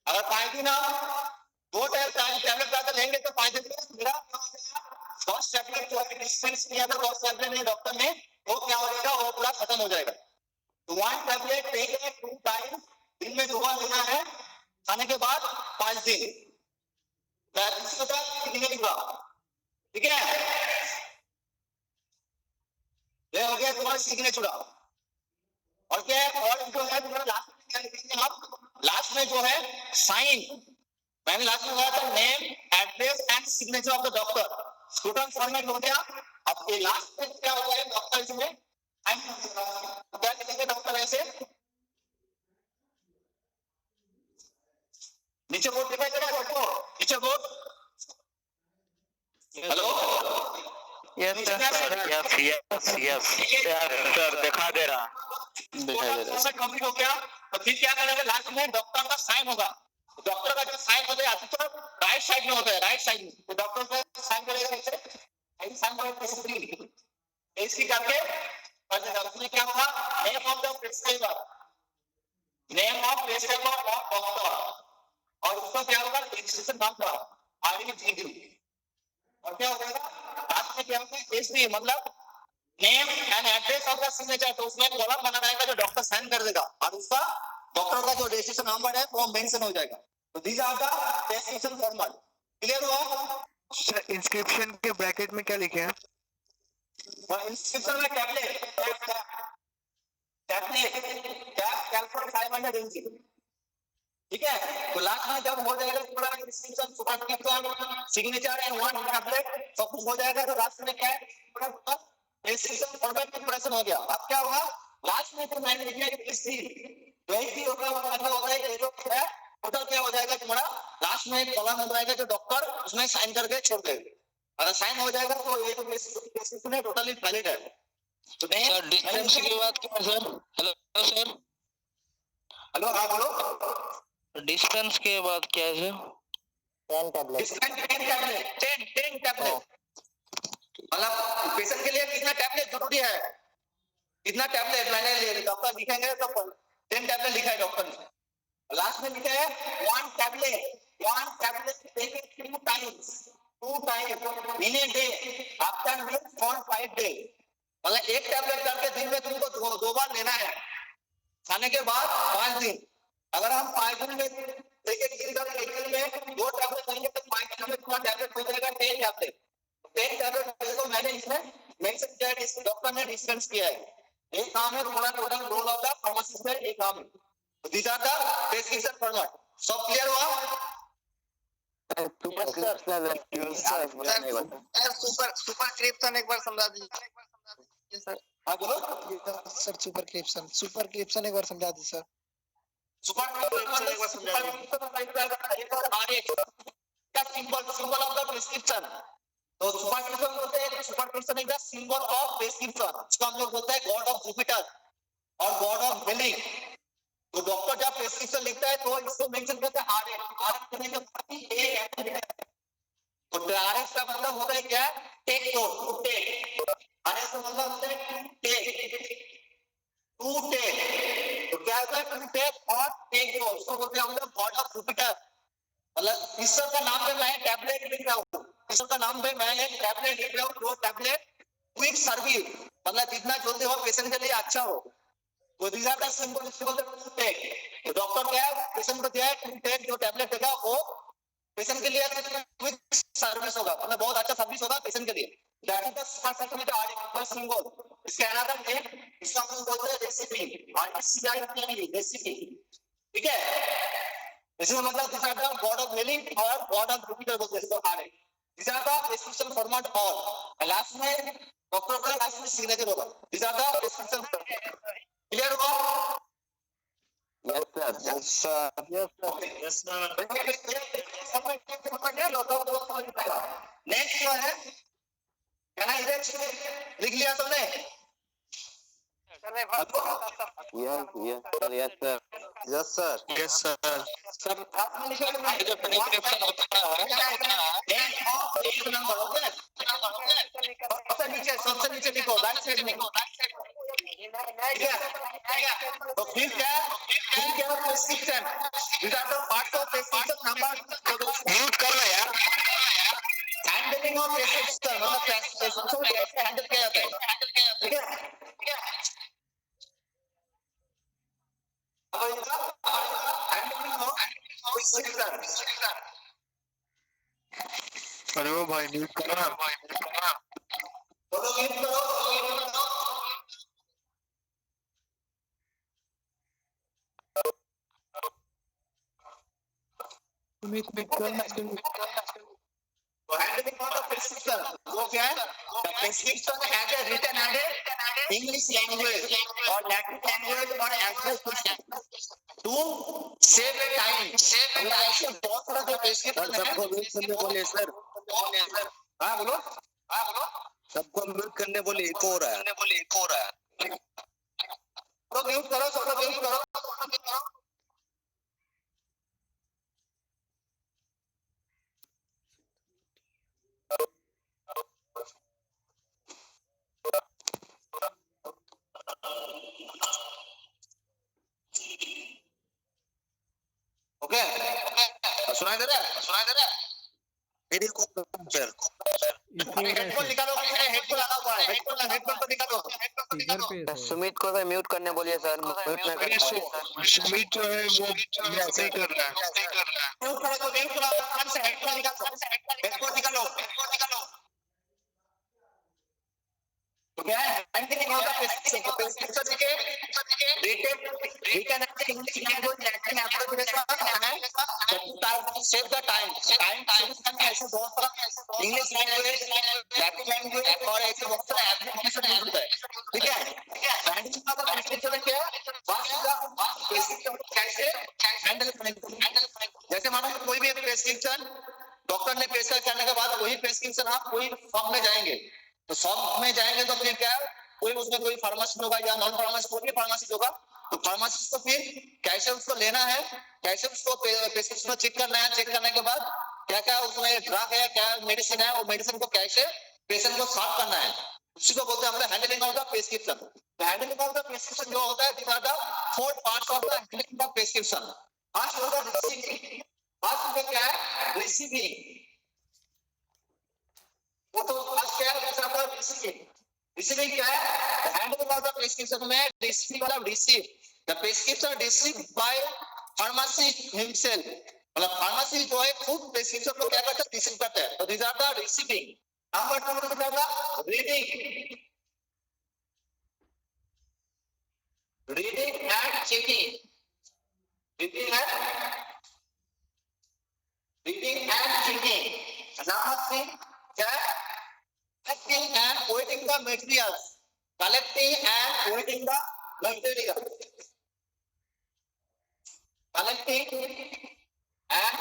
अगर 5 दिन आप 2 टैबलेट ज्यादा लेंगे तो 5 दिन में मेरा फर्स्ट टैबलेट जो है डिस्पेंस किया था फर्स्ट टैबलेट ने डॉक्टर ने वो क्या हो जाएगा वो पूरा खत्म हो जाएगा। तो 1 टैबलेट टेक 2 टाइम दिन में 2 बार लेना है खाने के बाद 5 दिन, ठीक है। ये हो गया तुम्हारा सिग्नेचर। और क्या है और जो है तुम्हारा लास्ट में क्या लिखेंगे आप, लास्ट में जो है साइन, मैंने लास्ट में बताया था name address and signature of the doctor, total format हो गया। अब ये लास्ट में क्या हो गया डॉक्टर इसमें क्या लिखेंगे डॉक्टर ऐसे नीचे बोर्ड दिखाई दे रहा है आपको, नीचे बोर्ड, हेलो यस सर दिखा दे रहा कंप्लीट हो गया। तो फिर क्या करेंगे लास्ट में डॉक्टर का साइन होगा, डॉक्टर का जो साइन होता है तो राइट साइड में होता है, राइट साइड में तो डॉक्टर का साइन करेगा ऐसे साइन करेगा ऐसे करके उसमें क्या होगा, name of the prescriber, name of prescriber of doctor, और उसका क्या होगा, रजिस्ट्रेशन नंबर REGD, और क्या हो जाएगा लास्ट में क्या होगा, एसडी मतलब name and address of the signature. तो उसमें कॉलम बना रहेगा जो डॉक्टर साइन कर देगा, और उसका डॉक्टर का जो रजिस्ट्रेशन नंबर है वो मेंशन हो जाएगा। तो these are the prescription format. Clear हुआ? इंस्क्रिप्शन के ब्रैकेट में क्या लिखे हैं? इंस्क्रिप्शन में टैबलेट कैलकुलेट 500 इंच, ठीक है। तो लास्ट में जब हो जाएगा पूरा inscription superscription signature and one tablet सब कुछ हो जाएगा, तो लास्ट में क्या है, पूरा इंस्क्रिप्शन फॉर्मेट में प्रेजेंट हो गया। अब क्या होगा, लास्ट में तो मैंने लिखा है हिस्ट्री, वही भी होगा, मतलब होगा ये जो है टोटल क्या हो जाएगा तुम्हारा, लास्ट में एक कॉलम हो जाएगा जो डॉक्टर उसमें साइन करके छोड़ देगा। अगर साइन हो जाएगा तो ये जो प्रेस्क्रिप्शन है टोटली वैलिड है। तो सर डिस्टेंस की बात क्या है सर? हेलो सर, हेलो, हाँ बोलो। डिस्टेंस के बाद क्या है सर? 10 टैबलेट, 10 टैबलेट, मतलब पेशेंट के लिए कितना टैबलेट जरूरी है, कितना टैबलेट मैंने डॉक्टर लिखेंगे तो 10 टैबलेट लिखा है डॉक्टर ने। लास्ट में लिखा है one tablet taken 2 times in a day after meals for 5 days, मतलब एक टैबलेट करके दिन में तुमको दो बार लेना है, खाने के बाद 5 दिन। अगर हम 5 दिन में एक दिन में 2 टैबलेट लेंगे तो 5 दिन में तुम्हारा टैबलेट हो जाएगा 10 टैबलेट। 10 टैबलेट को मैंने इसमें मेंशन किया है, इस डॉक्टर ने डिस्पेंस किया है। एक काम है पूरा total role of the pharmacist में एक काम है। These are the prescription format. सब क्लियर हुआ? सुपरस्क्रिप्शन एक बार समझा दीजिए सर। हाँ बोलो। सर सुपरस्क्रिप्शन एक बार समझा दीजिए सर। सुपरस्क्रिप्शन एक बार समझा दीजिए। Symbol of the prescription. तो सुपरस्क्रिप्शन बोलते हैं, superscription is the symbol of prescription. इसको हम लोग बोलते हैं गॉड ऑफ जुपिटर और गॉड ऑफ बिलिंग। तो डॉक्टर जब प्रेस्क्रिप्शन लिखता है तो इसको मेंशन करते हैं RX करने के बाद ही तो RX का मतलब होता है क्या, टेक टू टेक, RX का मतलब होता है टू टेक, तो क्या होता है टू टेक और टेक दो, इसको बोलते हैं हम लोग गॉड ऑफ जुपिटर। मतलब ईश्वर का नाम पे मैं टैबलेट लिख रहा हूँ, ईश्वर का नाम पे मैं एक टैबलेट लिख रहा हूँ, वो टैबलेट क्विक सर्विस, मतलब जितना जल्दी हो पेशेंट के लिए अच्छा हो। वो these are the symbol to take। तो डॉक्टर क्या है, पेशेंट को दिया है टू टेक, जो टैबलेट देगा वो पेशेंट के लिए क्विक सर्विस होगा, मतलब बहुत अच्छा सर्विस होगा पेशेंट के लिए। That is the superscription article symbol. इसके अलावा नेम, इसका हम बोलते हैं रेसिपी, RCI रेसिपी, ठीक है। इसका मतलब this are the god of healing और गॉड ऑफ जुपिटर बोलते हैं इसको RX। This are the prescription format all. Last में डॉक्टर का लास्ट में सिग्नेचर होगा। This are the prescription. Clear हुआ? Yes sir. नेक्स्ट जो है क्या ना, इधर लिख लिया सबने? Yes sir. सब हाथ में लिखा है जो प्रिस्क्रिप्शन होता है, एक नंबर ओके। सबसे नीचे लिखो, राइट साइड में, ठीक है। तो फिर क्या prescription, these are the parts of prescription number। Mute कर लो यार। हैंडलिंग ऑफ प्रिस्क्रिप्शन, मतलब प्रिस्क्रिप्शन कैसे हैंडल किया जाता है, ठीक है। Handling of prescription. अरे वो भाई न्यूज करो ना। बोलो म्यूट करो। Handling of the prescription, वो क्या है? The prescription has a written and a English language or Latin language or access to save a time। मतलब ऐसे बहुत सारा जो prescription है। सबको म्यूट करने बोले सर। हाँ बोलो। सबको म्यूट करने बोले, इको हो रहा है। तो म्यूट करो, सब लोग म्यूट करो। सुनाई दे रहा है? सुनाई दे रहा है? मेरे को सर अरे हेडफोन निकालो, हेडफोन लगा हुआ है, हेडफोन तो निकालो। सुमित को म्यूट करने बोलिए सर, म्यूट ना करें। सुमित जो है वो नहीं कर रहा है। म्यूट करो तो म्यूट करो, कान से हेडफोन निकालो, हेडफोन निकालो, हेडफोन निकालो। तो क्या है? हैंडलिंग होगा प्रेस्क्रिप्शन के written English language Latin appropriation है, सेव द टाइम ऐसे बहुत सारा इंग्लिश लैंग्वेज लैटिन लैंग्वेज और ऐसे बहुत सारा एप्लीकेशन यूज होता है, ठीक है? हैंडलिंग का प्रेस्क्रिप्शन क्या है? प्रेस्क्रिप्शन कैसे हैंडल करेंगे? जैसे मानो कोई भी प्रेस्क्रिप्शन डॉक्टर ने प्रेस्क्राइब करने के बाद वही प्रेस्क्रिप्शन आप कोई फॉर्म में जाएंगे, तो फॉर्म में जाएंगे तो फिर क्या है, कोई उसमें कोई फार्मासिस्ट होगा या नॉन फार्मासिस्ट, कोई भी फार्मासिस्ट होगा, तो फार्मासिस्ट को फिर कैसे उसको लेना है, कैसे उसको प्रेस्क्रिप्शन चेक करना है, चेक करने के बाद क्या क्या उसमें ड्रग है, क्या मेडिसिन है, वो मेडिसिन को कैसे पेशेंट को सॉल्व करना है, उसी को बोलते हैं हम हैंडलिंग ऑफ द प्रेस्क्रिप्शन। तो हैंडलिंग ऑफ द प्रेस्क्रिप्शन जो होता है, this are the 4 parts of the handling of prescription. First होगा रिसीविंग, फर्स्ट क्या है? रिसीविंग। वो तो फर्स्ट क्या है? दूसरा का रिसीविंग। रिसीविंग क्या है? हैंडलिंग ऑफ द प्रेस्क्रिप्शन में रिसीव वाला receive the prescription receive by pharmacist himself, मतलब फार्मासिस्ट जो है खुद प्रेस्क्रिप्शन को क्या करता है? रिसीव करता है। तो this are the receiving. Number 2 क्या होगा? Reading, reading and checking, reading and checking. Number 3 क्या है? collecting and waiting the materials, collecting and waiting the material, collecting and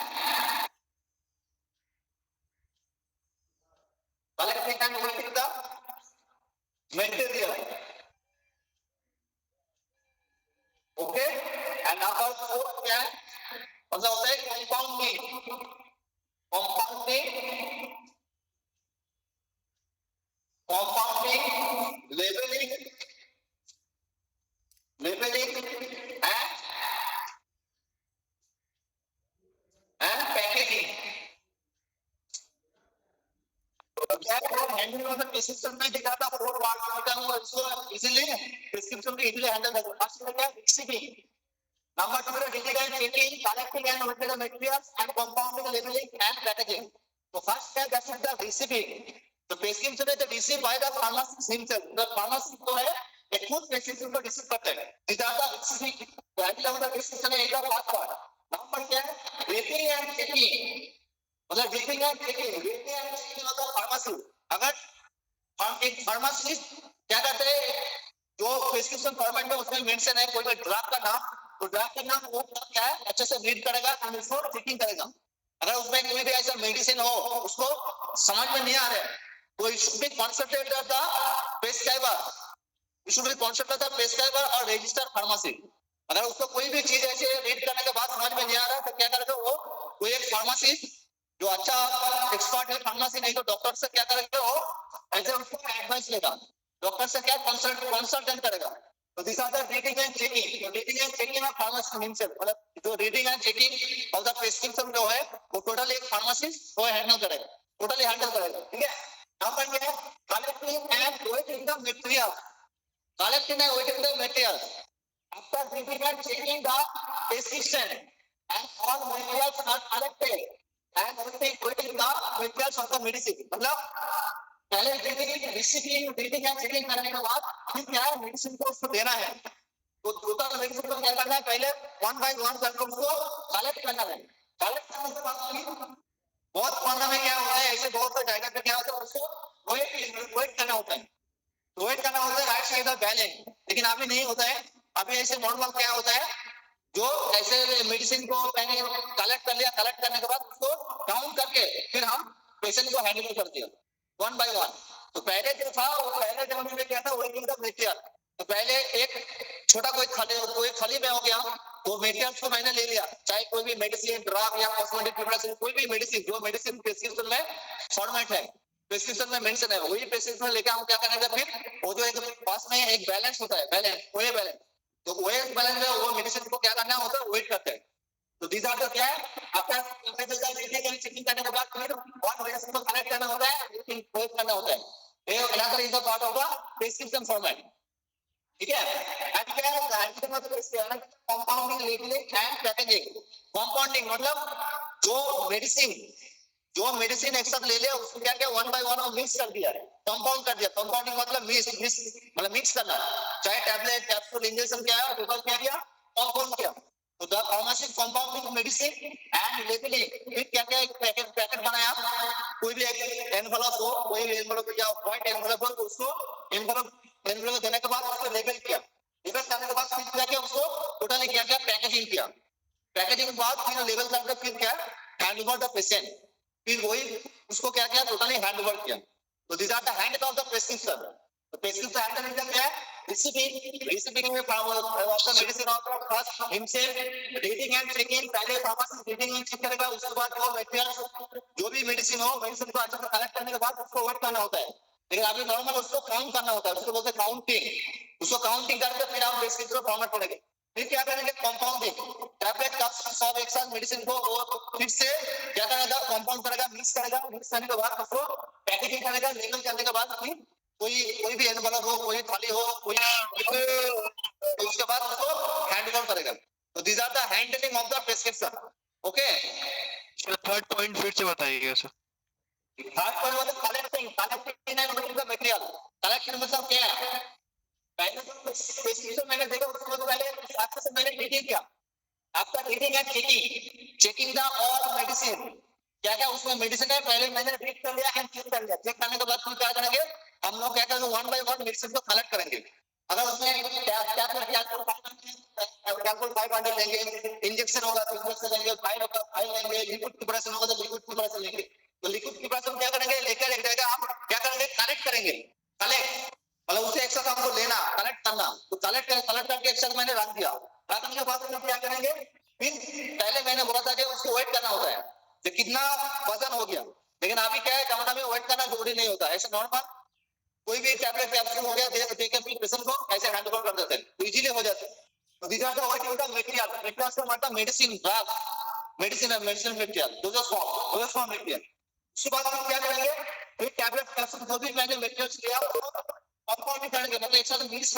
waiting the material, okay? And number 4 क्या है? मतलब होता है compounding, labeling and packaging। तो क्या है? हैंडलिंग ऑफ द प्रेस्क्रिप्शन में दिखाता है, 4 पार्ट होता है, वो इसको इजीली प्रेस्क्रिप्शन को इजीली हैंडल कर सकते हैं। फर्स्ट क्या है? रिसीविंग। नंबर 2 है reading and checking, collecting and noting the materials and compounding, labelling and packaging. तो फर्स्ट क्या है? That is the receiving. तो प्रेस्क्रिप्शन है तो receive by the pharmacist himself, the pharmacist जो है एक खुद प्रेस्क्रिप्शन को रिसीव करता है। This receiving handle of the prescription है, एक फर्स्ट पार्ट। नंबर क्या है? रीडिंग एंड चेकिंग, मतलब रीडिंग एंड चेकिंग मतलब फार्मासिस्ट, अगर एक फार्मासिस्ट क्या करते हैं, जो प्रेस्क्रिप्शन फॉर्मेट में उसमें मेंशन है कोई भी ड्रग का नाम, तो ड्रग का नाम वो क्या है अच्छे से रीड करेगा और उसको चेकिंग करेगा। अगर उसमें कोई भी ऐसा मेडिसिन हो उसको समझ में नहीं आ रहा है, तो it should be consulted the prescriber, it should be consulted the prescriber और registered pharmacy। अगर उसको कोई भी चीज ऐसे रीड करने के बाद समझ में नहीं आ रहा तो क्या करेगा, वो कोई एक फार्मासिस्ट जो अच्छा एक्सपर्ट है फार्मेसी, नहीं तो डॉक्टर से क्या करेगा, वो ऐसे उसको एडवाइस लेगा, डॉक्टर से क्या कंसल्टेंट करेगा। तो this are the reading and checking, reading and checking of pharmacist himself, मतलब जो reading and checking of the prescription जो है वो टोटल एक फार्मासिस्ट वो हैंडल करेगा, टोटली हैंडल करेगा, ठीक है। नंबर क्या है? Collecting and weighting the material, collecting and weighting the material after reading and checking the prescription and all materials are collected and weighting the materials of the medicine. मतलब पहले reading and checking करने के बाद फिर क्या है, medicine को उसको देना है, तो टोटल मेडिसिन को क्या करना है, पहले 1 by 1 करके उसको कलेक्ट करना है। कलेक्ट करने के बाद बहुत मामला में क्या होता है, ऐसे बहुत से जगह पे क्या होता है, उसको वेट करना होता है, तो वेट करना होता है राइट साइड ऑफ बैलेंस, लेकिन अभी नहीं होता है। अभी ऐसे नॉर्मल क्या होता है, जो ऐसे मेडिसिन को पहले कलेक्ट कर लिया, कलेक्ट करने के बाद उसको काउंट करके फिर हम पेशेंट को हैंडल करते हैं 1 by 1। तो पहले जो था वो पहले जमाने में क्या था, वो मेटेरियल, तो पहले एक छोटा कोई थैली में हो गया, वो मेटेरियल्स को मैंने ले लिया, चाहे कोई भी मेडिसिन, ड्रग या कॉस्मेटिक प्रोडक्ट्स, कोई भी मेडिसिन जो मेडिसिन प्रेस्क्रिप्शन में फॉर्मेट है, प्रेस्क्रिप्शन में मेंशन है, वही प्रेस्क्रिप्शन लेके हम क्या करेंगे, फिर वो जो एक पास में एक बैलेंस होता है, बैलेंस, तो वो बैलेंस में वो मेडिसिन को क्या करना होता है, वेट करते हैं। तो these are the क्या है आपका चेकिंग करने के बाद फिर वन मेडिसिन को कलेक्ट करना होता है, फिर करना होता है। ये another is the part of the prescription format, ठीक है। एंड क्या है गारंटी मतलब इसके अंदर compounding, labelling and packaging. Compounding मतलब जो मेडिसिन एक साथ ले लिया उसको क्या क्या वन बाय वन मिक्स कर दिया, कंपाउंड कर दिया। कंपाउंडिंग मतलब मिक्स करना, चाहे टैबलेट कैप्सूल इंजेक्शन क्या है टोटल क्या किया कंपाउंड किया। तो the pharmacy compounding medicine and labelling, फिर क्या क्या एक पैकेट बनाया, कोई भी एक एनवेलप हो, कोई भी एनवेलप या व्हाइट एनवेलप हो, तो उसको एनवेलप देने के बाद उसको लेबल किया, लेबल करने के बाद फिर क्या किया उसको टोटली क्या क्या पैकेजिंग किया। पैकेजिंग के बाद फिर लेबल करके फिर क्या हैंड ओवर द पेशेंट, फिर वही उसको क्या किया टोटली हैंड ओवर किया। तो this are the hand of the prescription. तो प्रेस्क्रिप्शन हैंड का क्या है रिसीविंग में आपका medicine of first himself reading and checking, पहले फार्मेसी रीडिंग एंड चेक करेगा, उसके बाद वो मटेरियल जो भी मेडिसिन हो मेडिसिन को अच्छे से कलेक्ट करने के बाद उसको वेट करना होता है। लेकिन अभी नॉर्मल उसको काउंट करना होता है, उसको बोलते हैं काउंटिंग। उसको काउंटिंग करके फिर आप प्रेस्क्रिप्शन फॉर्मेट करेंगे। फिर क्या करेंगे कंपाउंडिंग, टैबलेट का सब एक साथ मेडिसिन को फिर से क्या करेगा कंपाउंड करेगा, मिक्स करने के बाद उसको पैकेजिंग करेगा, लेबल करने के बाद फिर कोई भी एनवेलप हो, कोई थाली हो, कोई तो उसके बाद उसको हैंड ओवर करेगा। तो this are the handling of the prescription. Okay, third point फिर से बताइएगा सर। थर्ड पॉइंट मतलब कलेक्टिंग एंड मटेरियल। कलेक्शन मतलब क्या है, पहले तो प्रेस्क्रिप्शन मैंने देखा उसको तो पहले आपसे से मैंने रीडिंग किया, आपका reading and checking the all medicine, क्या क्या उसमें मेडिसिन है पहले मैंने रीड कर लिया एंड चेक कर लिया। चेक करने के बाद फिर क्या करेंगे हम लोग, क्या करेंगे वन बाय वन मेडिसिन को कलेक्ट करेंगे। अगर उसमें कैप्सूल 500 लेंगे, इंजेक्शन होगा तो इंजेक्शन लेंगे, फाइल होगा फाइल लेंगे, लिक्विड प्रिपरेशन होगा तो लिक्विड प्रिपरेशन लेंगे। तो लिक्विड प्रिपरेशन क्या करेंगे लेकर एक जगह हम क्या करेंगे कलेक्ट करेंगे। कलेक्ट मतलब उसे एक साथ हमको लेना कलेक्ट करना, तो कलेक्ट करके एक साथ मैंने रख दिया। रखने के बाद हम क्या करेंगे फिर पहले मैंने बोला था कि उसको वेट करना होता है कि कितना वजन हो गया, लेकिन अभी क्या है जमाना में वेट करना जरूरी नहीं होता। ऐसे नॉर्मल कोई भी टैबलेट कैप्सूल हो गया दे के फिर पेशेंट को ऐसे हैंड ओवर कर देते हैं तो इजीली हो जाता है। तो this are the what is the material, material का मतलब medicine drug, medicine material, doses form material. उसके बाद हम क्या करेंगे फिर टैबलेट कैप्सूल जो भी मैंने मटेरियल्स लिया कंपाउंड करेंगे, मतलब एक साथ मिक्स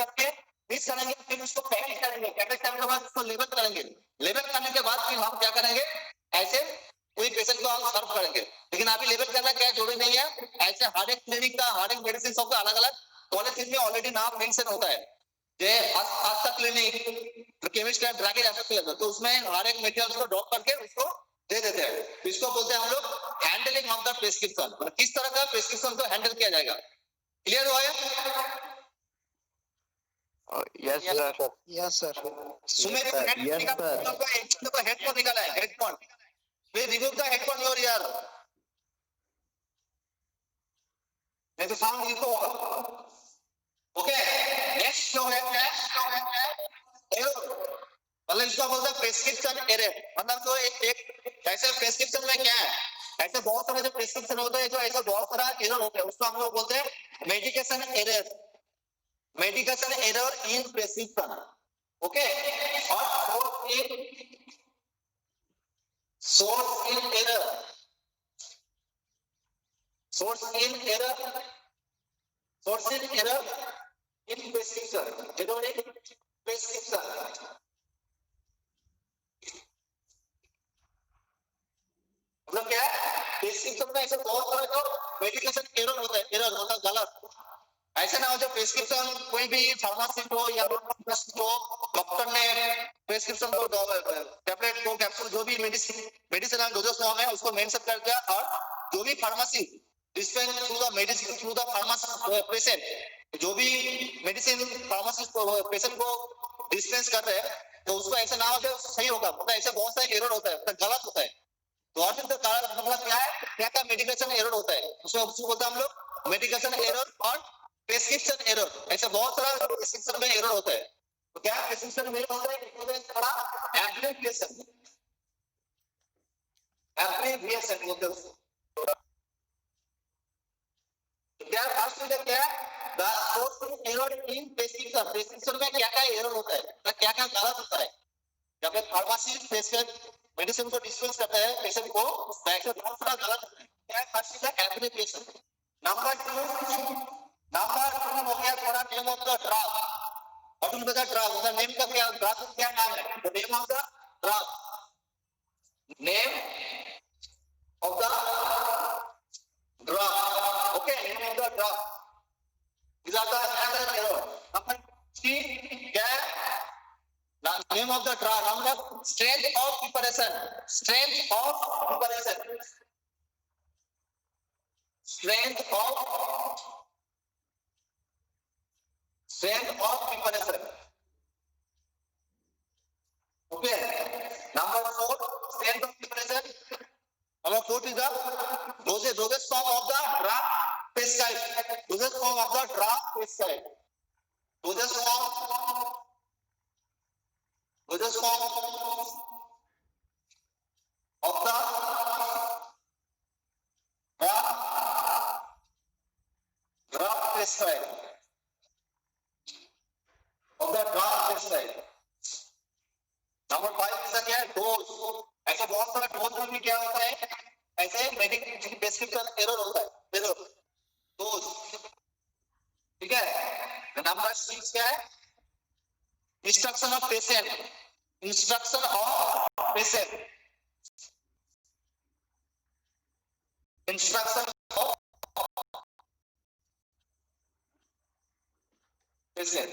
करेंगे, फिर उसको पैकेज करेंगे। पैकेज करने के बाद उसको लेबल करेंगे। लेबल करने के बाद फिर हम क्या करेंगे ऐसे कोई पेशेंट को हम सर्व करेंगे। लेकिन अभी लेबल करना क्या जरूरी नहीं है, ऐसे हर एक क्लिनिक का हर एक मेडिसिन सबका अलग अलग पॉलिथीन में ऑलरेडी नाम मेंशन होता है। जैसे आस्था क्लिनिक केमिस्ट का ड्रग एसोसिएशन, तो उसमें हर एक मटेरियल को ड्रॉप करके उसको दे देते हैं। इसको बोलते हैं हम लोग हैंडलिंग ऑफ द प्रेस्क्रिप्शन, मतलब किस तरह का प्रेस्क्रिप्शन को हैंडल किया जाएगा। क्लियर हुआ है? Yes sir. Yes sir. Sumit headphone निकाला है, headphone please remove the headphone your year, नहीं तो साउंड इको होगा। ओके नेक्स्ट जो है मतलब इसको बोलते हैं प्रेस्क्रिप्शन एरर। मतलब जो एक ऐसे प्रेस्क्रिप्शन में क्या है, ऐसे बहुत सारे जो प्रेस्क्रिप्शन होते हैं जो ऐसे बहुत सारा एरर होते हैं उसको हम लोग बोलते हैं medication error, medication error in prescription. Okay, और source in error in prescription, prescription मतलब क्या है प्रेस्क्रिप्शन में ऐसे बहुत सारे जो मेडिकेशन एरर होता है गलत। ऐसा ना हो जो प्रेस्क्रिप्शन कोई भी फार्मासिस्ट हो या डॉक्टर ने प्रेस्क्रिप्शन को टैबलेट को कैप्सूल जो भी मेडिसिनल डोजेस फॉर्म है उसको मेंशन कर दिया, और जो भी pharmacy dispense through the medicine through the pharmacy patient, जो भी मेडिसिन फार्मासिस्ट पेशेंट को डिस्पेंस कर रहे हैं तो उसको ऐसा ना हो जो सही होगा, मतलब ऐसे बहुत सारे एरर होता है, गलत होता है। तो और फिर कारण मतलब क्या है, क्या क्या मेडिकेशन एरर होता है उसको बोलते हैं हम लोग मेडिकेशन एरर और प्रेस्क्रिप्शन एरर। ऐसे बहुत सारा प्रेस्क्रिप्शन में एरर होता है। तो क्या प्रेस्क्रिप्शन में होता है एब्रिविएशन बोलते हैं उसको। क्या फर्स्ट क्या है the source error in prescription, prescription में क्या क्या एरर होता है, क्या क्या गलत होता है। जब एक फार्मासिस्ट मेडिसिन को डिस्कस करते हैं पेशेंट को वैसे बहुत सारा गलत है। फर्स्ट इज एप्लीकेशन, नंबर 2 हो गया थोड़ा नेम ऑफ द ड्रग। और तुम बता ड्रग का नेम का क्या, ड्रग का क्या नाम है? The name of the drug, name of the drug, okay, name of the drug, these are the another error. Number 3 क्या है? Name of the drug, number strength of preparation, strength of preparation, strength of preparation, okay. Number 4 strength of preparation. Number 4 is the dosage form of the drug prescribed, dosage form of the drug prescribed, dosage form of the drug prescribed, of the drug prescribed. Number 5 is क्या है? Dose. ऐसे बहुत सारा dose में क्या होता है, ऐसे मेडिकेशन प्रिस्क्रिप्शन एरर होता है, एरर डोज, ठीक है। नंबर 6 क्या है? Instruction of patient, instruction of patient, instruction of patient.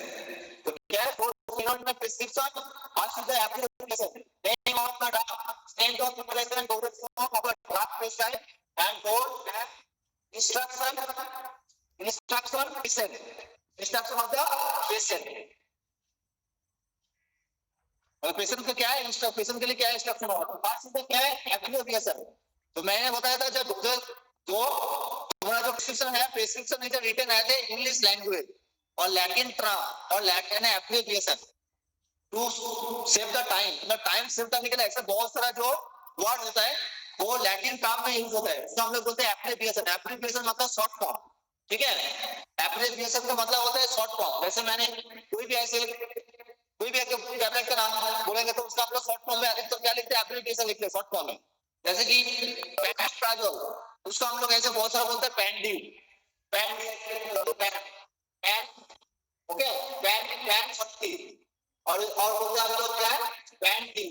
तो क्या है? 4 मिनट में prescription, first is the application, name of the drug, state of preparation, dosage form of the drug prescribe and dose and instruction patient, instruction of the patient. Patient का क्या है? Patient के लिए क्या इंस्ट्रक्शन होगा? तो first is क्या है? एप्लीकेशन। तो मैंने बताया था जब जो तुम्हारा जो प्रिस्क्रिप्शन है, prescription is written as a English language और लैटिन टर्म और Latin application to save the time. The time save करने के लिए ऐसे बहुत सारा जो वर्ड होता है वो लैटिन टर्म में यूज होता है, इसको हम लोग बोलते हैं एप्लीकेशन। एप्लीकेशन मतलब शॉर्ट फॉर्म, ठीक है। एप्लीकेशन का मतलब होता है शॉर्ट फॉर्म। जैसे मैंने कोई भी टैबलेट का नाम बोलेंगे तो उसका हम लोग शॉर्ट फॉर्म में अधिकतर क्या लिखते हैं? एप्लीकेशन लिखते हैं शॉर्ट फॉर्म में। जैसे कि पैरास्ट्राजोल, उसको हम लोग ऐसे बहुत सारा बोलते हैं पैंडी, ओके, पैन शक्ति, और बोलते हैं हम लोग क्या है? पैंडी।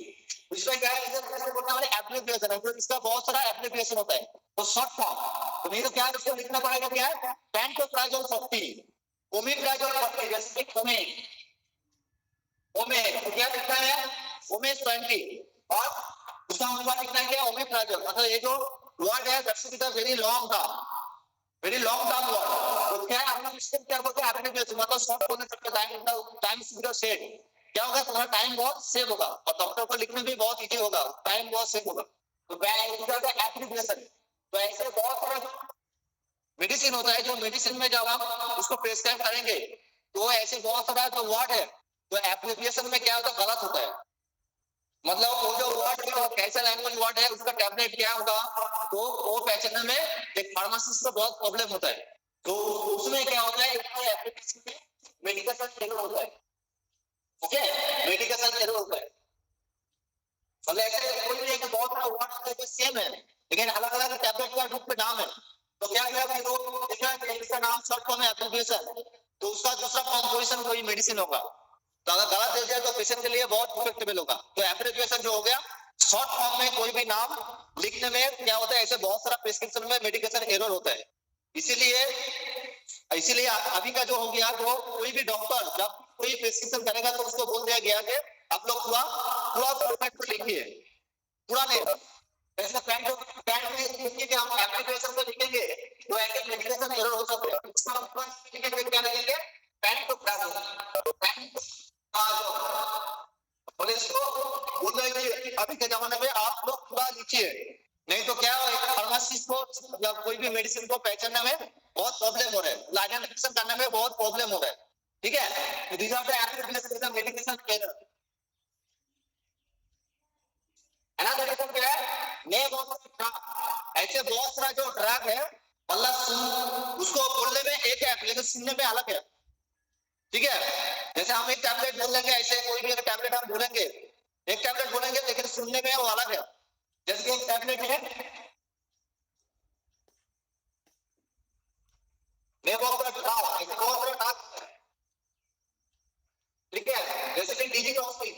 इसमें क्या है? इसे बोलते हैं एप्लीकेशन है, इसका बहुत सारा एप्लीकेशन होता है तो शॉर्ट फॉर्म। तो नहीं तो क्या है? इसको लिखना पड़ेगा क्या है? पैंटोप्राजोल शक्ति, ओमेप्राजोल शक्ति, जैसे कि ओमे क्या लिखना है? ओमे 20 और उसका अनुवाद लिखना है क्या? ओमेप्राजोल। मतलब ये जो वर्ड है that's is very long term word. तो क्या है? हम लोग इसको क्या बोलते हैं? एप्लीकेशन मतलब शॉर्ट होने तक टाइम सेव। क्या होगा? तुम्हारा टाइम बहुत सेव होगा और डॉक्टर को लिखने भी बहुत इजी होगा, टाइम बहुत सेव होगा। तो एप्लीकेशन। तो ऐसे बहुत सारा मेडिसिन होता है, जो मेडिसिन में जब हम उसको प्रिस्क्राइब करेंगे तो ऐसे बहुत सारा जो वर्ड है तो एप्लीकेशन में क्या होता है? गलत होता है। मतलब वो जो वर्ड है कैसा लैंग्वेज वर्ड है, उसका टैबलेट क्या होगा तो वो पहचानने में एक फार्मासिस्ट को बहुत प्रॉब्लम होता है। तो उसमें क्या होता है? एप्लीकेशन में मेडिकेशन एरर होता है, ओके, मेडिकेशन एरर होता है। मतलब ऐसे कोई नहीं, बहुत सारा वर्ड होता है जो सेम है लेकिन अलग अलग टैबलेट का ग्रुप पे नाम है। तो क्या किया कि वो इसका नाम शॉर्ट फॉर्म है एप्लीकेशन, तो उसका दूसरा कॉम्पोजिशन कोई मेडिसिन होगा। तो अगर गलत दे दिया तो पेशेंट के लिए बहुत इफेक्टिबल होगा। तो एप्लीकेशन जो हो गया शॉर्ट फॉर्म में कोई भी नाम लिखने में क्या होता है? ऐसे बहुत सारा प्रिस्क्रिप्शन में मेडिकेशन एरर होता है। इसीलिए अभी का जो हो गया, जो कोई भी डॉक्टर जब कोई प्रिस्क्रिप्शन करेगा तो उसको बोल दिया गया कि आप लोग पूरा फॉर्मेट में लिखिए, पूरा नहीं। ऐसा पैंट में लिखिए कि हम एप्लीकेशन में लिखेंगे तो ऐसे मेडिकेशन एरर हो सकते हैं। इसका मतलब क्या लिखेंगे? पैंट को बोले इसको बोल रहे कि अभी के जमाने में आप लोग पूरा लिखिए, नहीं तो क्या फार्मासिस्ट को या कोई भी मेडिसिन को पहचानने में बहुत प्रॉब्लम हो रहा है, आइडेंटिफिकेशन करने में बहुत प्रॉब्लम हो रहा है, ठीक है। These are the application medication error. Another reason क्या है? Name of drug. ऐसे बहुत सारा जो ड्रग है मतलब उसको बोलने में एक है लेकिन सुनने में अलग है, ठीक है। जैसे हम एक टैबलेट बोल लेंगे, ऐसे कोई भी एक टैबलेट हम बोलेंगे एक टैबलेट बोलेंगे लेकिन सुनने में वो अलग है। जैसे कि एक टैबलेट है ठीक है, जैसे कि डिजिटॉक्सिन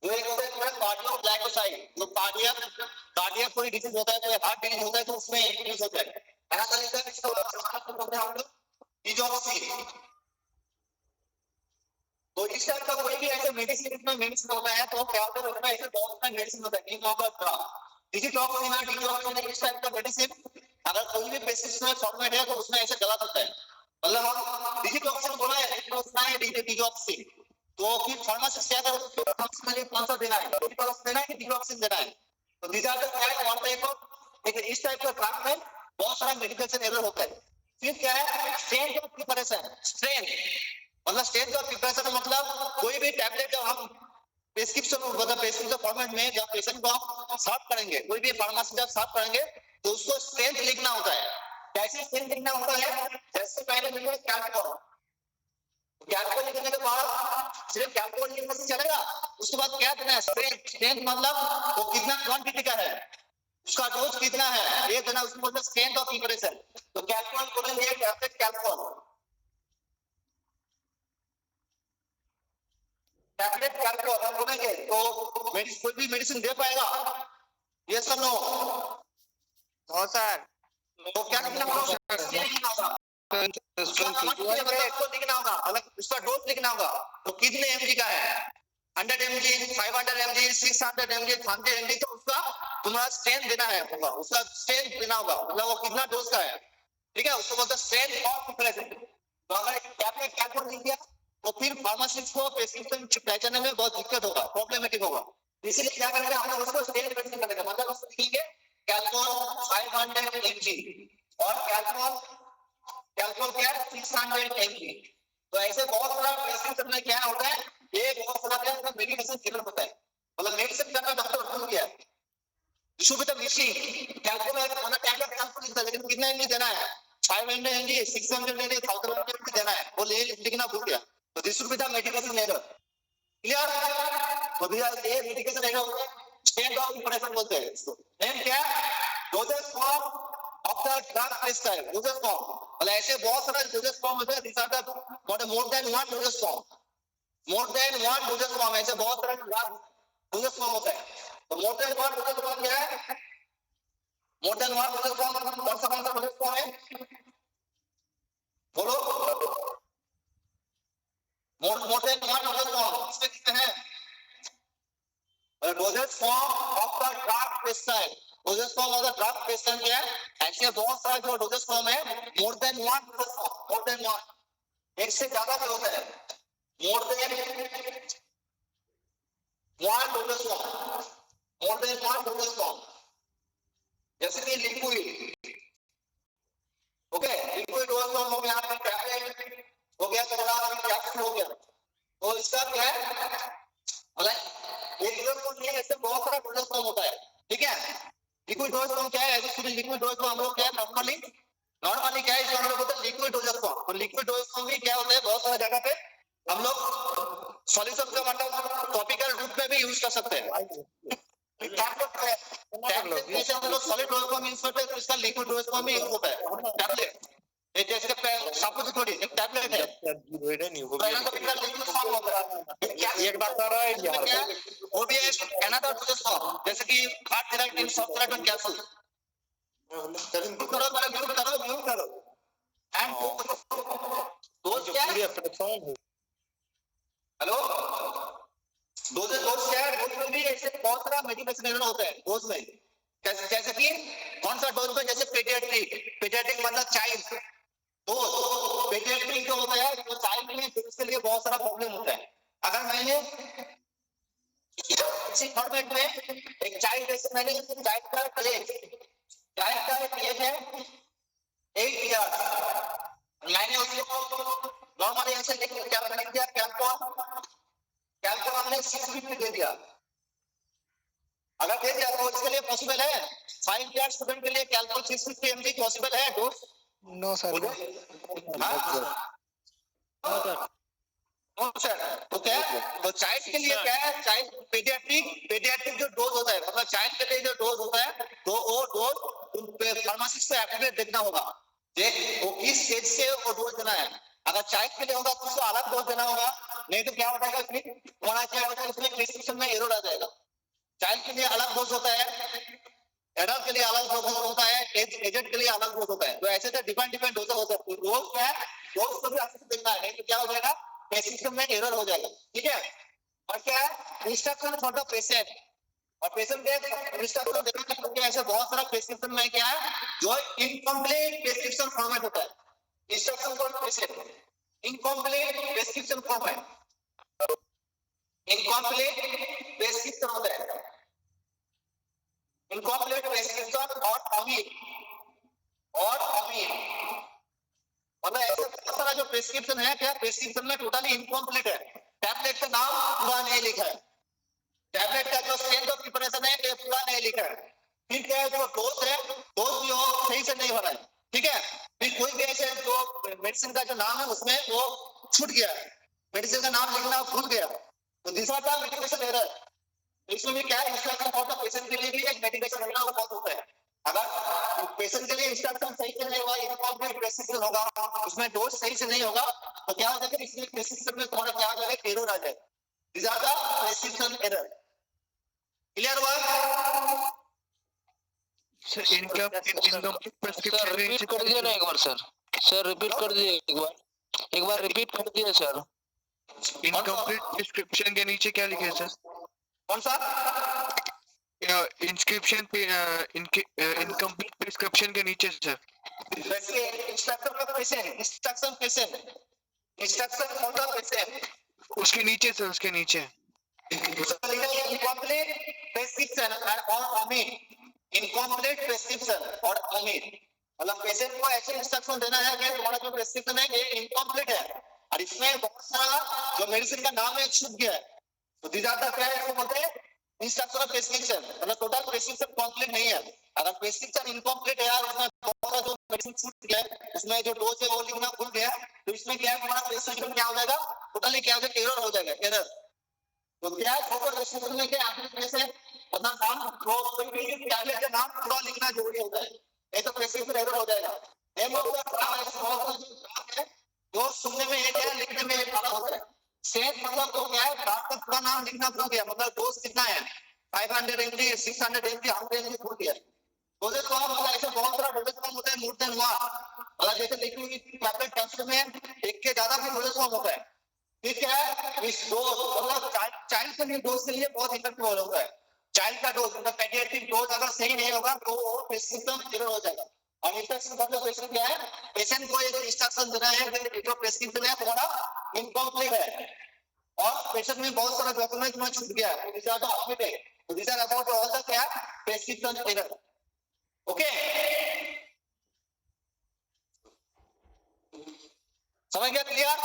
जो एक होता है कार्डियो ग्लाइकोसाइड, जो कार्डियक कोई डिजीज होता है, कोई हार्ट डिजीज होता है तो उसमें यूज होता है। ऐसा तरीका है इसको हम लोग डिजॉक्सिन। तो इस टाइप का कोई भी ऐसे मेडिसिन होता है तो क्या होता है उसमें ऐसे बहुत सारे मेडिसिन होता है डिजिटॉक्सिन है, डिजॉक्सिन है, इस टाइप का मेडिसिन अगर कोई भी प्रेस्क्रिप्शन फॉर्मेट है तो उसमें ऐसे गलत होता है। मतलब हम डिजिटॉक्सिन बोला है लेकिन उसमें है डिजॉक्सिन, तो फिर फार्मासिस्ट क्या करेगा कौन सा देना है, देना है कि डिजॉक्सिन देना है। तो this are the one type of, लेकिन इस टाइप का ड्रग में बहुत सारा मेडिकेशन एरर होता है। फिर क्या है स्ट्रेंथ ऑफ प्रिपरेशन। मतलब स्ट्रेंथ ऑफ प्रिपरेशन मतलब कोई भी टैबलेट जब हम प्रेस्क्रिप्शन फॉर्मेट में जब पेशेंट को हम सर्व करेंगे, कोई भी फार्मेसी जब सर्व करेंगे तो उसको स्ट्रेंथ लिखना होता है। कैसे स्ट्रेंथ लिखना होता है, जैसे पहले लिखो कैल्कुलेट लिखने के बाद सिर्फ कैल्कुलेट लिखने से चलेगा, उसके बाद क्या देना है स्ट्रेंथ मतलब वो कितना क्वांटिटी का है, उसका डोज कितना है ये देना, उसको बोलते हैं स्ट्रेंथ ऑफ प्रिपरेशन। तो कैल्कुलेट बोलेंगे कैल्कुलेट हम बोलेंगे तो कोई भी मेडिसिन दे पाएगा, यस और नो? No sir. तो क्या लिखना होगा, लिखना होगा, अलग उसका डोज लिखना होगा, तो कितने mg का है, 100 mg, 500 mg, 600 mg, 100 mg, तो उसका तुम्हारा स्ट्रेंथ देना है, उसका स्ट्रेंथ देना होगा, मतलब वो कितना डोज का है, ठीक है, उसको बोलते हैं स्ट्रेंथ ऑफ प्रिपरेशन। तो अगर टैबलेट कैल्कुलेट लिख दिया तो फिर फार्मासिस्ट को प्रेस्क्रिप्शन पहचानने में बहुत दिक्कत होगा, प्रॉब्लमेटिक होगा। इसलिए क्या करेंगे हम लोग उसको स्ट्रेंथ मेंशन करेंगे, मतलब उसको लिखेंगे कैल्कुलेट 500 mg और कैल्कुलेट क्या 600 mg। तो ऐसे बहुत सारा प्रेस्क्रिप्शन में क्या होता है, ये बहुत सारा मेडिकेशन एरर होता है। मतलब मेडिसिन का डॉक्टर भूल गया सुबह मिशिंग कैल्कुलेट वाला टैबलेट कैल्कुलेट लिखता है लेकिन कितना mg देना है, 500 mg, 600 mg, 1000 mg देना है, वो लिखना भूल गया, तो this should be the medication error. Clear? तो भैया ये मेडिकेशन एरर होता है, स्ट्रेंथ ऑफ प्रिपरेशन बोलते हैं इसको। नेम क्या है, dosage form of the drug prescribe, dosage form. मतलब ऐसे बहुत सारे डोजेज फॉर्म होते हैं, this are the more than one dosage form, ऐसे बहुत सारे डोजेज फॉर्म होते हैं। तो more than one dosage form क्या है, more than one dosage form कौन सा डोजेज फॉर्म है, बोलो more than one dosage form इसमें कितने हैं, dosage form of the drug prescribe, dosage form of the drug prescribe क्या है, ऐसे बहुत सारे जो डोजेज फॉर्म है, more than one dosage form, मोर देन वन, एक से ज्यादा भी होता है, more than one dosage form, मोर देन वन डोजेज फॉर्म। जैसे कि liquid, okay, liquid doses form हो गया, टैबलेट हो गया, कैप्सूल हो गया। तो इसका क्या है, मतलब एक डोज फॉर्म नहीं है, इससे बहुत सारा डोजेज फॉर्म होता है, ठीक है। लिक्विड डोज फॉर्म क्या है, ऐसे लिक्विड डोज फॉर्म हम लोग क्या है नॉर्मली क्या है, इसको हम लोग बोलते हैं लिक्विड डोजेज फॉर्म। तो लिक्विड डोजेज फॉर्म भी क्या होता है, बहुत सारी जगह पे हम लोग सॉल्यूशन का मतलब टॉपिकल रूप में भी यूज कर सकते हैं। टैबलेट हम लोग सॉलिड डोज फॉर्म यूज करते हैं, तो इसका लिक्विड डोज फॉर्म भी यूज होता है। टैबलेट ये जैसे सपोजिटरी एक टैबलेट है, लिक्विड फॉर्म होता है, एक बात कर रहा है वो भी एक अनदर डोजेज फॉर्म, जैसे कि heart therapy, soft therapy capsule. करो एंड डोज क्या है, हेलो, डोज क्या है, डोज में भी ऐसे बहुत सारा मेडिकेशन एरर होता है डोज में। जैसे कि कौन सा डोज में, जैसे पीडियाट्रिक मतलब चाइल्ड डोज, पीडियाट्रिक जो होता है वो चाइल्ड में उसके लिए बहुत सारा प्रॉब्लम होता है। अगर मैंने इसी फॉर्मेट में एक चाइल्ड, जैसे मैंने चाइल्ड का एज है 8 इयर्स, मैंने उसको नॉर्मली ऐसे लिख दिया, कैल्कुलेट हमने 650 दे दिया। अगर दे दिया तो इसके लिए पॉसिबल है, 5 इयर्स स्टूडेंट के लिए कैल्कुलेट 650 mg पॉसिबल है डोज? नो सर, तो क्या है? तो चाइल्ड के लिए क्या है, चाइल्ड पेडियाट्रिक जो डोज होता है, मतलब चाइल्ड के लिए जो डोज होता है, तो वो डोज फार्मासिस्ट से एप्लीकेट देखना होगा, वो किस एज से वो डोज देना है। अगर चाइल्ड के लिए होगा तो उसको अलग डोज देना होगा, नहीं तो क्या हो जाएगा, क्या हो जाएगा, उसमें प्रिस्क्रिप्शन में एरर आ जाएगा। चाइल्ड के लिए अलग डोज होता है, एडल्ट के लिए अलग डोज होता है, एजेड के लिए अलग डोज होता है। तो ऐसे तो डिफरेंट डोज होता है। डोज क्या है, डोज को भी अच्छे से देखना है, नहीं तो क्या हो जाएगा, प्रिस्क्रिप्शन में एरर हो जाएगा। ठीक है, और क्या है, इंस्ट्रक्शन फॉर द पेशेंट, और पेशेंट के इंस्ट्रक्शन देने के लिए ऐसे बहुत सारा प्रिस्क्रिप्शन में क्या है, जो इनकम्प्लीट प्रिस्क्रिप्शन फॉर्मेट होता है। Instruction for patient, incomplete prescription format, incomplete prescription होता है, इनकम्प्लीट प्रिस्क्रिप्शन और अमीर मतलब ऐसा बहुत सारा जो प्रिस्क्रिप्शन है, क्या प्रिस्क्रिप्शन में टोटली इनकम्प्लीट है। टैबलेट का नाम पूरा नहीं लिखा है, टैबलेट का जो स्ट्रेंथ ऑफ प्रिपरेशन है ये पूरा नहीं लिखा है। फिर क्या है, जो डोज है, डोज भी वो सही से नहीं हो रहा है। ठीक है, फिर कोई भी ऐसे जो मेडिसिन का जो नाम है उसमें वो छूट गया है, मेडिसिन का नाम लिखना भूल गया, तो दूसरा था मेडिकेशन एरर। इसमें भी क्या है, इंस्ट्रक्शन फॉर द पेशेंट के लिए भी एक मेडिकेशन एरर बहुत होता है। अगर पेशेंट के लिए इंस्ट्रक्शन सही से नहीं होगा, इनकम्प्लीट प्रिस्क्रिप्शन होगा, उसमें डोज सही से नहीं होगा, तो क्या हो जाएगा, इसमें प्रिस्क्रिप्शन में थोड़ा क्या हो जाएगा, एरर आ जाएगा। These are the prescription error. Clear हुआ? सर इनकम्प्लीट प्रिस्क्रिप्शन रिपीट कर दिया ना एक बार सर रिपीट कर दिए, एक बार रिपीट कर दिए सर। इनकम्प्लीट प्रिस्क्रिप्शन के नीचे क्या लिखे सर? कौन सा? इंस्क्रिप्शन पे इनकम्प्लीट प्रिस्क्रिप्शन के नीचे सर। वैसे instruction for patient, instruction for the patient, उसके नीचे सर, उसके नीचे इनकम्प्लीट प्रिस्क्रिप्शन और अमीर, इनकम्प्लीट प्रिस्क्रिप्शन और अमीर, मतलब पेशेंट को ऐसे इंस्ट्रक्शन देना है कि तुम्हारा जो प्रिस्क्रिप्शन है ये इनकम्प्लीट है और इसमें बहुत सारा जो मेडिसिन का नाम है छूट गया है। तो दीज आर द क्या है, इसको बोलते हैं इंस्ट्रक्शन ऑफ प्रिस्क्रिप्शन, मतलब टोटल प्रिस्क्रिप्शन कंप्लीट नहीं है। अगर प्रिस्क्रिप्शन इनकम्प्लीट है यार, उसमें बहुत सारा जो मेडिसिन छूट गया है, उसमें जो डोज है वो लिखना भूल गया, तो इसमें क्या है, तुम्हारा प्रिस्क्रिप्शन क्या हो जाएगा, टोटली क्या हो जाएगा, एरर हो जाएगा, एरर। तो क्या है, फोटो प्रिस्क्रिप्शन में क्या आपने जैसे मतलब नाम कोई भी टैबलेट का नाम पूरा लिखना जरूरी होता है, नहीं तो प्रिस्क्रिप्शन एरर हो जाएगा। नेम ऑफ द ड्रग है जो सुनने में एक है, लिखने में एक अलग होता है। सेट मतलब तो क्या है, ड्रग का पूरा नाम लिखना भूल गया, मतलब डोज कितना है, 500 mg, 600 mg, 100 mg भूल गया। डोजेज कम मतलब ऐसे बहुत सारा डोजेज कम होता है, मोर देन 1, मतलब जैसे लिखी टैबलेट कैप्सूल में एक के ज्यादा भी डोजेज कम होता है। ठीक है, इस डोज मतलब चाइल्ड के लिए डोज के लिए बहुत इफेक्टिव होता है। चाइल्ड का डोज मतलब पेडियाट्रिक डोज अगर सही नहीं होगा तो वो प्रिस्क्रिप्शन एरर हो जाएगा। और इंस्ट्रक्शन का क्वेश्चन क्या है, पेशेंट को एक इंस्ट्रक्शन देना है कि जो प्रिस्क्रिप्शन है तुम्हारा इनकम्प्लीट है और पेशेंट में बहुत सारा डॉक्यूमेंट में छूट गया है, दिस आर द ऑमिटेड, तो this are about all the क्या प्रिस्क्रिप्शन एरर। ओके, समझ गया, क्लियर?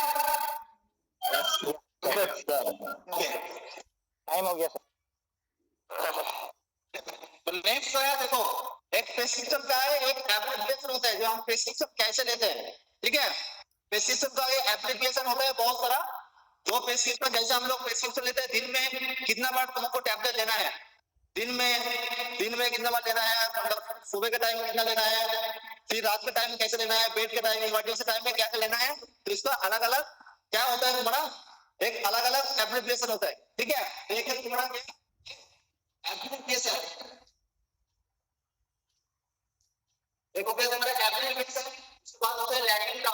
टाइम हो गया सर। तो नेक्स्ट है, देखो एक प्रिस्क्रिप्शन का है, एक एप्लीकेशन होता है, जो हम प्रिस्क्रिप्शन कैसे लेते हैं। ठीक है, प्रिस्क्रिप्शन का ये एप्लीकेशन होता है बहुत सारा, जो प्रिस्क्रिप्शन जैसे हम लोग प्रिस्क्रिप्शन लेते हैं, दिन में कितना बार तुमको टैबलेट लेना है, दिन में कितना बार लेना है, मतलब सुबह के टाइम में कितना लेना है, फिर रात के टाइम में कैसे लेना है, बेड के टाइम में, इमरजेंसी टाइम में क्या लेना है, तो इसका अलग अलग क्या होता है, तुम्हारा एक अलग अलग एप्लीकेशन होता है। ठीक है, एक है तुम्हारा एप्लीकेशन, एक हो गया तुम्हारा एप्लीकेशन, उसके बाद होता है लैटिन का,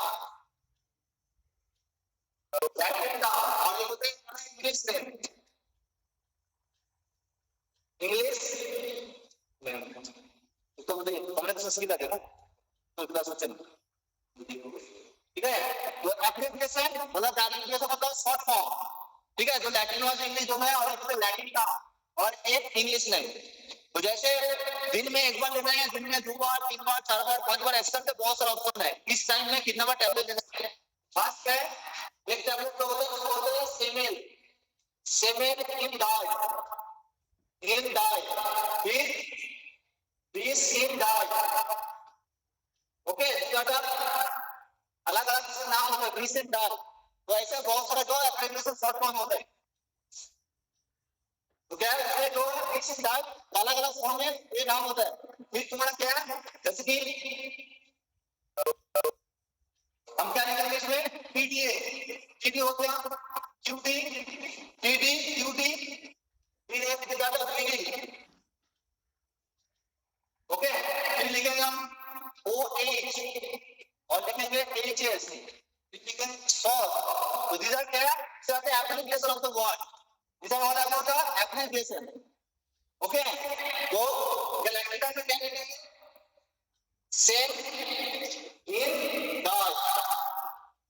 और एक होता है इंग्लिश में, इंग्लिश तो बताइए हमने तो सीखा था ना, तो क्लास में ठीक है। तो एप्लीकेशन मतलब एप्लीकेशन मतलब शॉर्ट फॉर्म, ठीक है, जो लैटिन वाला इंग्लिश जो है, और एक तो लैटिन का और एक इंग्लिश नहीं। तो जैसे दिन में एक बार लेना है, दिन में 2 बार, 3 बार, 4 बार, 5 बार, ऐसे करके बहुत सारा ऑप्शन है, इस टाइम में कितना बार टैबलेट लेना है। फर्स्ट है एक टैबलेट तो होता है, उसको बोलते हैं सेमेल इन डाइट, this in diet, ओके, अलग अलग नाम होता है, recent diet, तो ऐसे बहुत सारा जो एप्लीकेशन शॉर्ट फॉर्म होता है। तो क्या है जो अलग अलग फॉर्म में ये नाम होता है। फिर तुम्हारा क्या है, जैसे कि हम क्या निकलेंगे इसमें, पीटीए, पीटी हो गया, क्यूटी, टीडी, क्यूटी, फिर एक ज्यादा पीडी, ओके। फिर लिखेंगे हम ओएच और लिखेंगे एचएस, लिखेंगे सॉल्व। तो these are क्या है, these are the application of the word, these are all about the application, okay. तो गैलेक्टिका में क्या लिखेंगे, सेम इन डाल,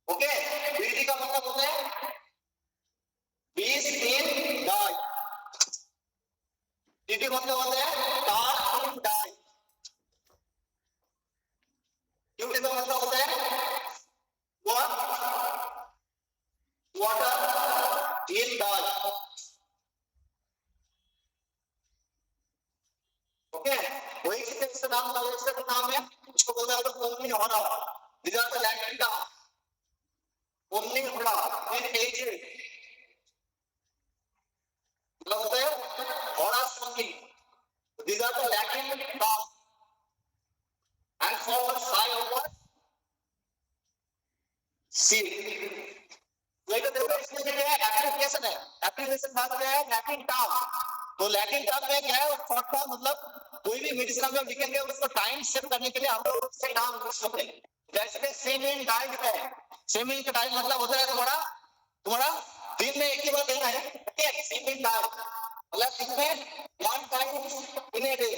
ओके। बीडी का मतलब होता है बीस इन डाल, टीटी मतलब होता है तार इन डाल, क्यूटी का मतलब होता है वाटर इन डाल, ओके। वही इसका नाम है, उसको बोलते हैं ओमनी होना, these are the lactica, omni होना, फिर एज मतलब होता है Horace omni, these are the Latin terms and forward side over C। वही तो देखो इसमें क्या है, एप्लीकेशन है, एप्लीकेशन बात क्या है, लैटिन टर्म। तो लैटिन टर्म में क्या है, शॉर्ट फॉर्म मतलब कोई भी मेडिसिन हम लिखेंगे उसको टाइम सेव करने के लिए हम लोग उससे नाम यूज करते हैं। जैसे सेमिन डाइट है, सेमिन का डाइट मतलब होता है तुम्हारा दिन में एक ही बार लेना है, ठीक है। सेमिन डाइट मतलब इसमें one time in a day,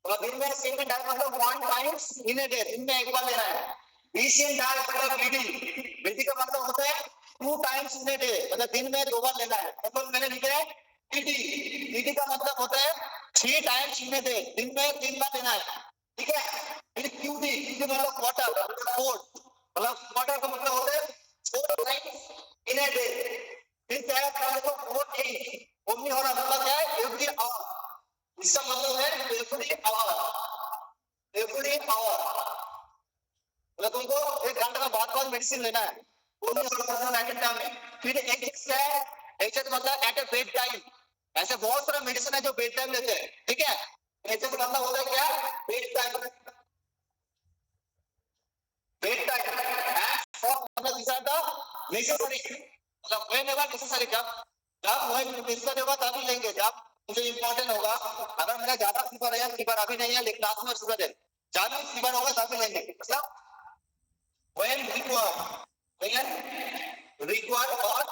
मतलब दिन में सेमिन डाइट मतलब one time in a day, दिन में एक बार लेना है। बीसीएन डाइट मतलब बीडी, बीडी का मतलब होता है two times in a day, मतलब दिन में दो बार लेना है। मतलब मैंने लिखा है टीडी, टीडी का मतलब होता है three times in a day, दिन में तीन बार लेना है, ठीक है। फिर क्यूडी, क्यूडी मतलब वाटर, फोर, मतलब वाटर का मतलब होता है four times in a day. फिर क्या है, फोर एट, ओमनी होना मतलब क्या है, एवरी आवर, इसका मतलब है एवरी आवर, एवरी आवर, मतलब तुमको एक घंटे का बाद मेडिसिन लेना है, ओमनी होना लैटिन टर्म में। फिर एक क्या है, एचएस मतलब एट ए बेड टाइम, ऐसे बहुत सारे मेडिसिन है जो बेड टाइम लेते हैं, ठीक है। एचएस का मतलब होता है क्या, bed time, bed time and for मतलब दिस आर द नेसेसरी, मतलब व्हेनेवर नेसेसरी, जब वही नेसेसरी होगा तभी लेंगे, जब मुझे इंपॉर्टेंट होगा। अगर मेरा ज्यादा फीवर है, फीवर अभी नहीं है लेकिन लास्ट में शुगर है, ज्यादा फीवर होगा तभी लेंगे, मतलब व्हेन रिक्वायर्ड और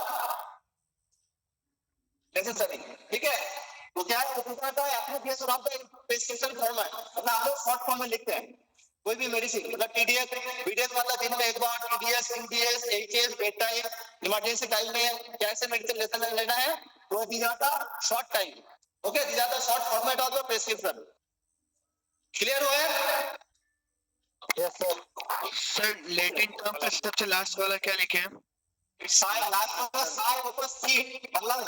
नेसेसरी, ठीक है। तो क्या है, अपने base of the prescription form है, मतलब हम लोग शॉर्ट फॉर्म में लिखते हैं कोई भी मेडिसिन, मतलब टीडीएस, बीडीएस मतलब दिन में एक बार, TDS, UDS, HS, bed time, emergency time में कैसे मेडिसिन लेना है, तो this are the short time, okay. This are the short format of the prescription. Clear हुआ है? Yes sir. Sir Latin term का सबसे लास्ट वाला क्या लिखे हैं? साइ, लास्ट वाला साइ ऊपर सी, मतलब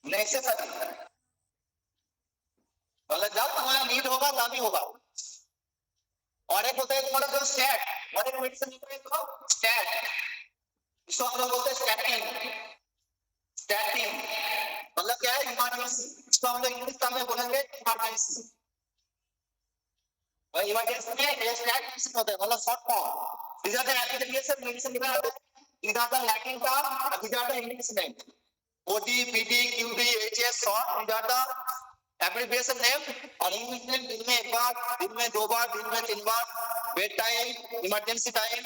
नेसेसरी, मतलब जब तुम्हारा नीड होगा तभी होगा। और एक होता है तुम्हारा जो स्टैट, और एक मेडिसिन लिखते हैं तो स्टैट, इसको हम लोग बोलते हैं स्टैटिन, स्टैटिन मतलब क्या है, इमरजेंसी, इसको हम लोग इंग्लिश में बोलेंगे इमरजेंसी। और इमरजेंसी में स्टैट होता है, मतलब short form. These are the application medicine given are these are the Latin term, these are the English name, OD, PD, QD, HS, short, these are the application name। और English name दिन में एक बार, दिन में दो बार, दिन में तीन बार, बेड टाइम, इमरजेंसी टाइम,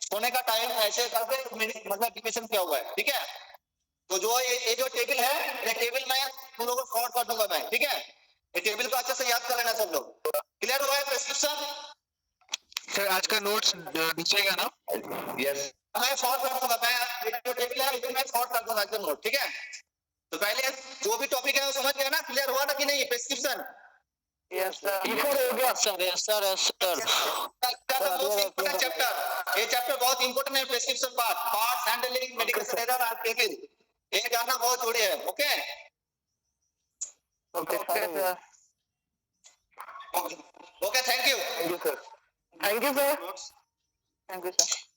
सोने का टाइम, ऐसे करके मतलब डिफिनेशन किया हुआ है, ठीक है। तो जो ये जो टेबल है, ये टेबल में तुम लोगों को फॉरवर्ड कर दूंगा मैं, ठीक है। ये टेबल को अच्छे से याद कर लेना सब लोग। क्लियर हुआ है प्रिस्क्रिप्शन? सर आज का नोट्स दीजिएगा ना? यस, मैं फॉरवर्ड कर दूंगा, मैं जो टेबल है इसे मैं फॉरवर्ड कर दूंगा एकदम नोट, ठीक है। तो पहले जो भी टॉपिक है वो समझ गया ना, क्लियर हुआ ना कि नहीं प्रिस्क्रिप्शन? यस सर, हो गया sir, yes sir, yes sir. Chapter, ये चैप्टर बहुत इंपॉर्टेंट है, prescription parts handling medication error and taking, ये जानना बहुत जरूरी है, okay. Okay sir, okay, thank you. Thank you sir. Thank you sir. Thank you sir.